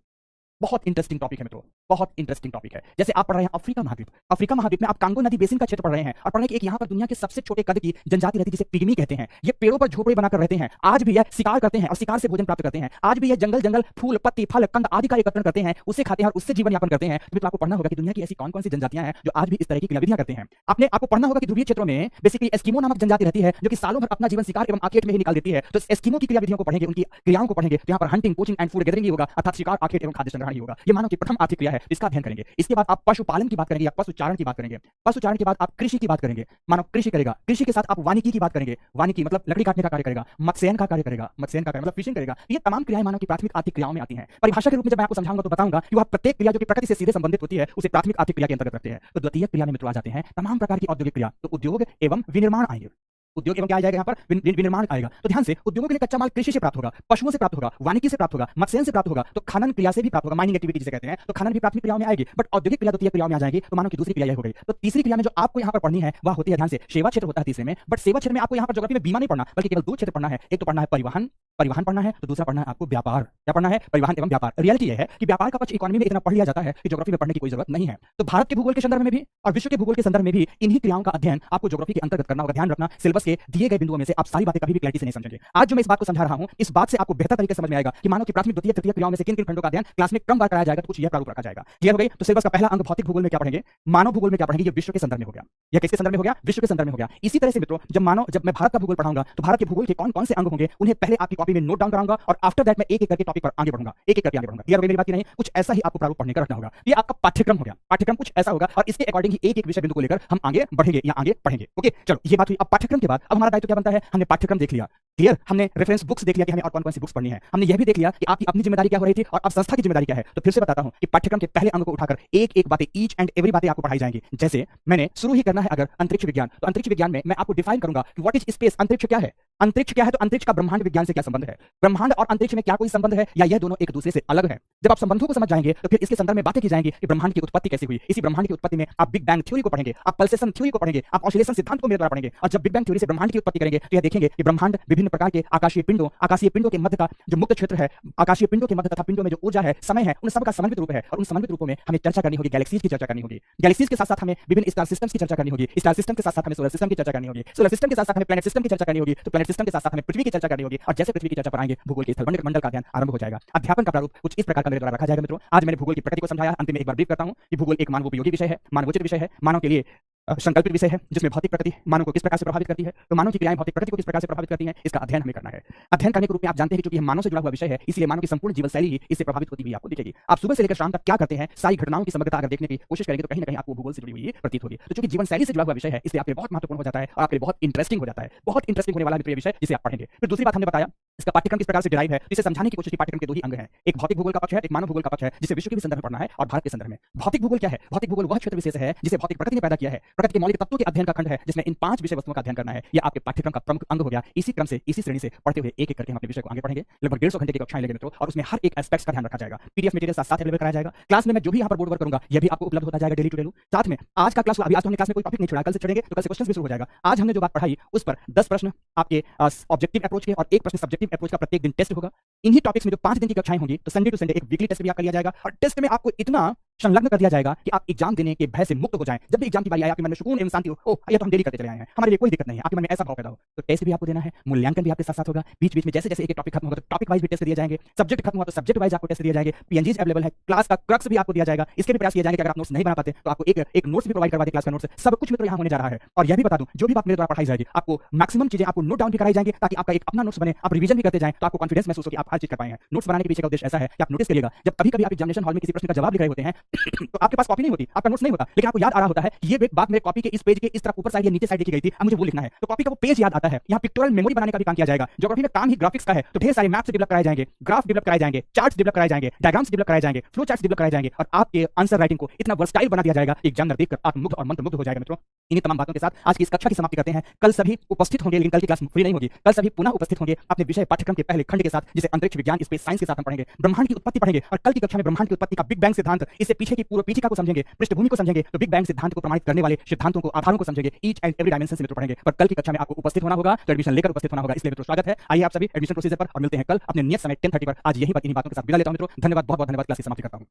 Speaker 1: बहुत इंटरेस्टिंग टॉपिक है मित्रों, बहुत इंटरेस्टिंग टॉपिक है। जैसे आप पढ़ रहे हैं अफ्रीका महाद्वीप, अफ्रीका महाद्वीप में आप कांगो नदी बेसिन का क्षेत्र पढ़ रहे हैं और पढ़ रहे हैं कि एक यहाँ पर दुनिया के सबसे छोटे कद की जनजाति रहती है जिसे पिग्मी कहते हैं। ये पेड़ों पर झोपड़े बनाकर रहते हैं। आज भी यह शिकार करते हैं और शिकार से भोजन प्राप्त करते हैं। आज भी यह जंगल जंगल फूल पत्ती फल कंद आदि का एकत्रण करते हैं, उसे खाते हैं और उससे जीवन यापन करते हैं। तो आपको पढ़ना होगा कि दुनिया की ऐसी कौन कौन सी जनजातियां हैं जो आज भी इस तरह की क्रियाविधियां करते हैं। आपको पढ़ना होगा कि ध्रुवीय क्षेत्रों में बेसिकली एस्किमो नामक जनजाति रहती है जो कि सालों भर अपना जीवन शिकार एवं आखेट में ही निकाल देती है। तो एस्किमो की क्रियाविधियों को पढ़ेंगे, उनकी क्रियाओं को पढ़ेंगे। तो यहाँ पर hunting poaching and food gathering ही होगा, अर्थात शिकार आखेट एवं खाद्य संग्रहण ही होगा। ये मानव की प्रथम आर्थिक क्रिया है, इसका अध्ययन करेंगे। इसके बाद आप पशुपालन की बात करेंगे या पशुचारण की बात करेंगे। पशुचारण के बाद आप कृषि की बात करेंगे, मानव कृषि करेगा। कृषि के साथ आप वानिकी की बात करेंगे, वानिकी मतलब लकड़ी काटने का कार्य करेगा। मत्स्यन का कार्य करेगा, मत्स्यन का कार्य मतलब फिशिंग करेगा। ये तमाम क्रियाएं मानव की प्राथमिक आर्थिक क्रियाओं में आती हैं। परिभाषा के रूप में जब मैं आपको समझाऊंगा तो बताऊंगा कि वह प्रत्येक क्रिया जो कि प्रकृति से सीधे संबंधित होती है उसे प्राथमिक आर्थिक क्रिया के अंतर्गत रखते हैं। तो द्वितीयक क्रिया में मित्रों आ जाते हैं तमाम प्रकार की औद्योगिक क्रिया। तो उद्योग एवं विनिर्माण आएंगे। उद्योग एवं क्या आ जाएगा यहाँ पर? विनिर्माण आएगा। तो ध्यान से, उद्योगों के लिए कच्चा माल कृषि से प्राप्त होगा, पशुओं से प्राप्त होगा, वानिकी से प्राप्त होगा, मत्स्यन से प्राप्त होगा, तो खनन क्रिया से भी प्राप्त होगा, माइनिंग एक्टिविटी जिसे कहते हैं। तो खनन भी प्राथमिक क्रियाओं में आएगी, बट औद्योगिक क्रिया द्वितीय क्रियाओं में आ जाएगी। तो मानो कि दूसरी क्रिया यह हो गई। तो तीसरी क्रिया में जो आपको यहाँ पर पढ़नी है वह होती है, ध्यान से, सेवा क्षेत्र होता है तीसरे में। बट सेवा क्षेत्र में आपको यहाँ पर ज्योग्राफी में बीमा नहीं पढ़ना, बल्कि केवल 2 क्षेत्र पढ़ना है। एक तो पढ़ना है परिवहन पढ़ना है, तो दूसरा पढ़ना है आपको व्यापार। क्या पढ़ना है? परिवहन एवं व्यापार। रियलिटी यह है कि व्यापार का पक्ष इकोनॉमी में इतना पढ़ लिया जाता है कि ज्योग्राफी में पढ़ने की कोई जरूरत नहीं है। तो भारत के भूगोल के संदर्भ में भी और विश्व के भूगोल के संदर्भ में भी इन्हीं क्रियाओं का अध्ययन आपको ज्योग्राफी के अंतर्गत करना होगा। ध्यान रखना, सिलेबस सिलेबस के दिए गए बिंदुओं में से आप सारी बातें कभी भी क्लैरिटी से नहीं समझेंगे। आज जो मैं इस बात को समझा रहा हूं, इस बात से आपको बेहतर तरीके से समझ में आएगा कि मानव की प्राथमिक द्वितीय तृतीय क्रियाओं में से किन किन खंडों का अध्ययन क्लास में क्रमवार कराया जाएगा, तो कुछ यह प्रारूप रखा जाएगा। क्लियर हो गई? तो सिलेबस का पहला अंग भौतिक भूगोल में क्या पढ़ेंगे, मानव भूगोल में क्या पढ़ेंगे, ये विश्व के संदर्भ में हो गया। यह किसके संदर्भ में हो गया? विश्व के संदर्भ में हो गया। इसी तरह से मित्रों, जब मैं भारत का भूगोल पढ़ाऊंगा तो भारत के भूगोल के कौन कौन से अंग होंगे उन्हें पहले आपकी कॉपी में नोट डाउन कराऊंगा और आफ्टर दैट मैं एक एक करके टॉपिक पर आगे बढ़ूंगा, एक एक करके आगे बढ़ूंगा। क्लियर हो गई मेरी बात की नहीं? कुछ ऐसा ही आपको प्रारूप पढ़ने का रखना होगा। ये आपका पाठ्यक्रम हो गया। पाठ्यक्रम कुछ ऐसा होगा और इसके अकॉर्डिंग ही एक एक विषय बिंदु को लेकर हम आगे बढ़ेंगे या आगे पढ़ेंगे। ओके, चलो ये बात हुई। अब पाठ्यक्रम के बाद अब हमारा दायित्व क्या बनता है? हमने पाठ्यक्रम देख लिया, क्लियर, हमने रेफरेंस बुक्स देख लिया कि हमें और कौन कौन सी बुक्स पढ़नी है, हमने यह भी देख लिया कि आपकी अपनी जिम्मेदारी क्या हो रही थी और अब संस्था की जिम्मेदारी क्या है। तो फिर से बताता हूं कि पाठ्यक्रम के पहले अंग को उठाकर एक एक बातें, ईच एंड एवरी बातें आपको पढ़ाई जाएंगी। जैसे मैंने शुरू ही करना है अगर अंतरिक्ष विज्ञान, तो अंतरिक्ष विज्ञान में मैं आपको डिफाइन करूंगा कि व्हाट इज स्पेस, अंतरिक्ष क्या है। अंतरिक्ष क्या है? तो अंतरिक्ष का ब्रह्मांड विज्ञान से क्या संबंध है, ब्रह्मांड और अंतरिक्ष में क्या कोई संबंध है या यह दोनों एक दूसरे से अलग है। जब आप संबंधों को समझ जाएंगे तो फिर इसके संदर्भ में बातें की जाएंगी कि ब्रह्मांड की उत्पत्ति कैसे हुई। इसी ब्रह्मांड की उत्पत्ति में आप बिग बैंग थ्योरी को पढ़ेंगे, आप पल्सेशन थ्योरी को पढ़ेंगे, आप ऑसिलेशन सिद्धांत को मेरे द्वारा पढ़ेंगे। और जब बिग बैंग थ्योरी से ब्रह्मांड की उत्पत्ति करेंगे तो यह देखेंगे कि ब्रह्मांड विभिन्न प्रकार के आकाशीय पिंडों के मध्य का जो मुक्त क्षेत्र है, आकाशीय पिंडों के मध्य तथा पिंडों में जो ऊर्जा है, समय है, उन सब का समन्वित रूप है। और उन समन्वित रूपों में हमें चर्चा करनी होगी, गैलेक्सीज की चर्चा करनी होगी। गैलेक्सीज के साथ साथ हमें विभिन्न स्टार सिस्टम्स की चर्चा करनी होगी, स्टार सिस्टम के साथ साथ हमें सोलर सिस्टम की चर्चा करनी होगी, सोलर सिस्टम के साथ साथ हमें प्लैनेट सिस्टम की चर्चा करनी होगी, तो प्लैनेट सिस्टम के साथ साथ हमें पृथ्वी की चर्चा करनी होगी। और जैसे पृथ्वी की चर्चा पर आएंगे भूगोल के स्थलमंडल मंडल का अध्ययन आरंभ हो जाएगा। अध्यापन का प्रारूप कुछ इस प्रकार का मेरे द्वारा रखा जाएगा। मित्रों, आज मैंने भूगोल की प्रकृति को समझाया, अंत में एक बार ब्रीफ करता हूं कि भूगोल एक मानवोपयोगी विषय है, मानवोचित विषय है, मानव के लिए संकल्पित विषय है, जिसमें भौतिक प्रकृति मानव को किस प्रकार से प्रभावित करती है, तो मानव की क्रियाएं भौतिक प्रकृति को किस प्रकार से प्रभावित करती हैं, इसका अध्ययन हमें करना है। अध्ययन करने के रूप में आप जानते हैं कि चूंकि मानव से जुड़ा हुआ विषय है, इसलिए मानव की संपूर्ण जीवन शैली इससे प्रभावित होती हुई आपको दिखेगी। आप सुबह से लेकर शाम तक क्या करते हैं, सारी घटनाओं की समग्रता अगर देखने की कोशिश करेंगे तो कहीं ना कहीं आपको भूगोल से जुड़ी हुई प्रतीत होगी। तो चूंकि जीवन शैली से जुड़ा हुआ विषय है, इसलिए आपके लिए बहुत महत्वपूर्ण हो जाता है और आपके लिए बहुत इंटरेस्टिंग हो जाता है, बहुत इंटरेस्टिंग होने वाला मित्र विषय जिसे आप पढ़ेंगे। फिर दूसरी बात हमने बताया इसका पाठ्यक्रम किस प्रकार से डिराइव है, इसे समझाने की कोशिश की। पाठ्यक्रम के दो ही अंग हैं, एक भौतिक भूगोल का पक्ष है, एक मानव भूगोल का पक्ष है, जिसे विश्व के भी संदर्भ में पढ़ना है और भारत के संदर्भ में। भौतिक भूगोल क्या है? भौतिक भूगोल वह क्षेत्र विशेष है जिसे भौतिक प्रकृति ने पैदा किया है, प्रकृति के मौलिक तत्वों के अध्ययन का खंड है, जिसमें इन 5 विषय वस्तुओं का अध्ययन करना है। यह आपके पाठ्यक्रम का प्रमुख अंग हो गया। इसी क्रम से, इसी श्रेणी से पढ़ते हुए एक एक करके हम अपने विषय को आगे पढ़ेंगे। लगभग 150 घंटे की कक्षाएं लेंगे मित्रों, और उसमें हर एक एस्पेक्ट्स का ध्यान रखा जाएगा। पीडीएफ मटेरियल साथ साथ अवेलेबल कराया जाएगा। क्लास में मैं जो भी यहाँ पर बोर्ड वर्क करूंगा यह भी आपको उपलब्ध होता जाएगा डेली टू डेली। साथ में आज का क्लास, अभी आज तो हमने क्लास में कोई टॉपिक नहीं छोड़ा, कल से छोड़ेंगे तो कल से क्वेश्चन भी शुरू हो जाएगा। आज हमने जो बात पढ़ाई उस पर 10 प्रश्न आपके ऑब्जेक्टिव अप्रोच के और 1 प्रश्न सब्जेक्टिव अप्रोच का प्रत्येक दिन टेस्ट होगा। इन्हीं टॉपिक्स में जो 5 दिन की कक्षाएं होंगी, तो संडे टू संडे एक वीकली टेस्ट भी आपका लिया जाएगा और टेस्ट में आपको इतना संलग्न कर दिया जाएगा कि आप एग्जाम देने के भय से मुक्त हो जाएं। जब भी एग्जाम की बारी आए आपके मन में सुकून एवं शांति हो, ओह ये तो हम डेली करते चले आए हैं, हमारे लिए कोई दिक्कत नहीं है, आपके मन में ऐसा भाव पैदा हो। तो टेस्ट भी आपको देना है, मूल्यांकन भी आपके साथ साथ होगा। बीच बीच में जैसे जैसे एक टॉपिक खत्म होगा तो टॉपिक वाइज भी टेस्ट दिए जाएंगे, सब्जेक्ट खत्म हुआ तो सब्जेक्ट वाइज आपको टेस्ट दिए जाएंगे। पीएनजीज अवेलेबल है, क्लास का क्रक्स भी आपको दिया जाएगा। इसके भी प्रयास किए जाएंगे कि अगर आप नोट्स नहीं बना पाते तो आपको एक नोट्स भी प्रोवाइड करवा दे, क्लास का नोट्स। सब कुछ मित्रों यहाँ होने जा रहा है। और यह भी बता दूं, जो भी बात मेरे द्वारा पढ़ाई जाएगी आपको मैक्सिमम चीजें आपको नोट डाउन भी कराई जाएंगी, ताकि आपका एक अपना नोट्स बने, आप रिवीजन भी करते जाएं, तो आपको कॉन्फिडेंस महसूस हो कि आप हर चीज कर पाए हैं। नोट्स बनाने के पीछे का उद्देश्य ऐसा है कि आप नोटिस करिएगा, जब कभी कभी आप एग्जामिनेशन हॉल में किसी प्रश्न का जवाब लिख रहे होते हैं तो आपके पास कॉपी नहीं होती, आपका नोट्स नहीं होता, लेकिन आपको याद आ रहा होता है कि ये बात मेरे कॉपी के इस पेज के इस तरफ ऊपर साइड या नीचे साइड लिखी गई थी, अब मुझे वो लिखना है। तो कॉपी का वो पेज याद आता है। यहाँ पिक्टोरियल मेमोरी बनाने का भी काम किया जाएगा। ज्योग्राफी में काम ही ग्राफिक्स का है, तो ढेर सारे मैप्स डेवलप कराए जाएंगे, ग्राफ डेवलप कराए जाएंगे, चार्ट्स डेवलप कराए जाएंगे, डायग्राम्स डेवलप कराए जाएंगे, फ्लो चार्ट्स डेवलप कराए जाएंगे, और आपके आंसर राइटिंग को इतना वर्सटाइल बना दिया जाएगा, एग्जामिनर देखकर आप मुग्ध और मंत्रमुग्ध हो जाएगा। मित्रों, इन्हीं तमाम बातों के साथ आज की इस कक्षा की समाप्ति करते हैं। कल सभी उपस्थित होंगे, लेकिन कल की क्लास फ्री नहीं होगी। कल सभी पुनः उपस्थित होंगे अपने विषय पाठ्यक्रम के पहले खंड के साथ, जिसे अंतरिक्ष विज्ञान स्पेस साइंस के साथ हम पढ़ेंगे। ब्रह्मांड की उत्पत्ति पढ़ेंगे और कल की कक्षा में ब्रह्मांड की उत्पत्ति का बिग बैंग सिद्धांत, इससे पीछे की पूर्व पीछिका को समझेंगे, पृष्ठभूमि को समझेंगे, तो बिग बैंग सिद्धांत को प्रमाणित करने वाले सिद्धांतों को, आधारों को समझेंगे। ईच एंड एवरी डायमेंशन से मित्रों पढ़ेंगे। पर कल की कक्षा में आपको उपस्थित होना होगा, तो एडमिशन लेकर उपस्थित होना होगा। इसलिए मित्रों स्वागत है, आइए आप सभी एडमिशन प्रोसीजर पर, और मिलते हैं कल अपने नियत समय 10:30 पर। आज यही बात इन्हीं बातों के साथ विदा लेता हूं मित्रों। धन्यवाद, बहुत बहुत धन्यवाद। क्लास की समाप्ति करता हूं।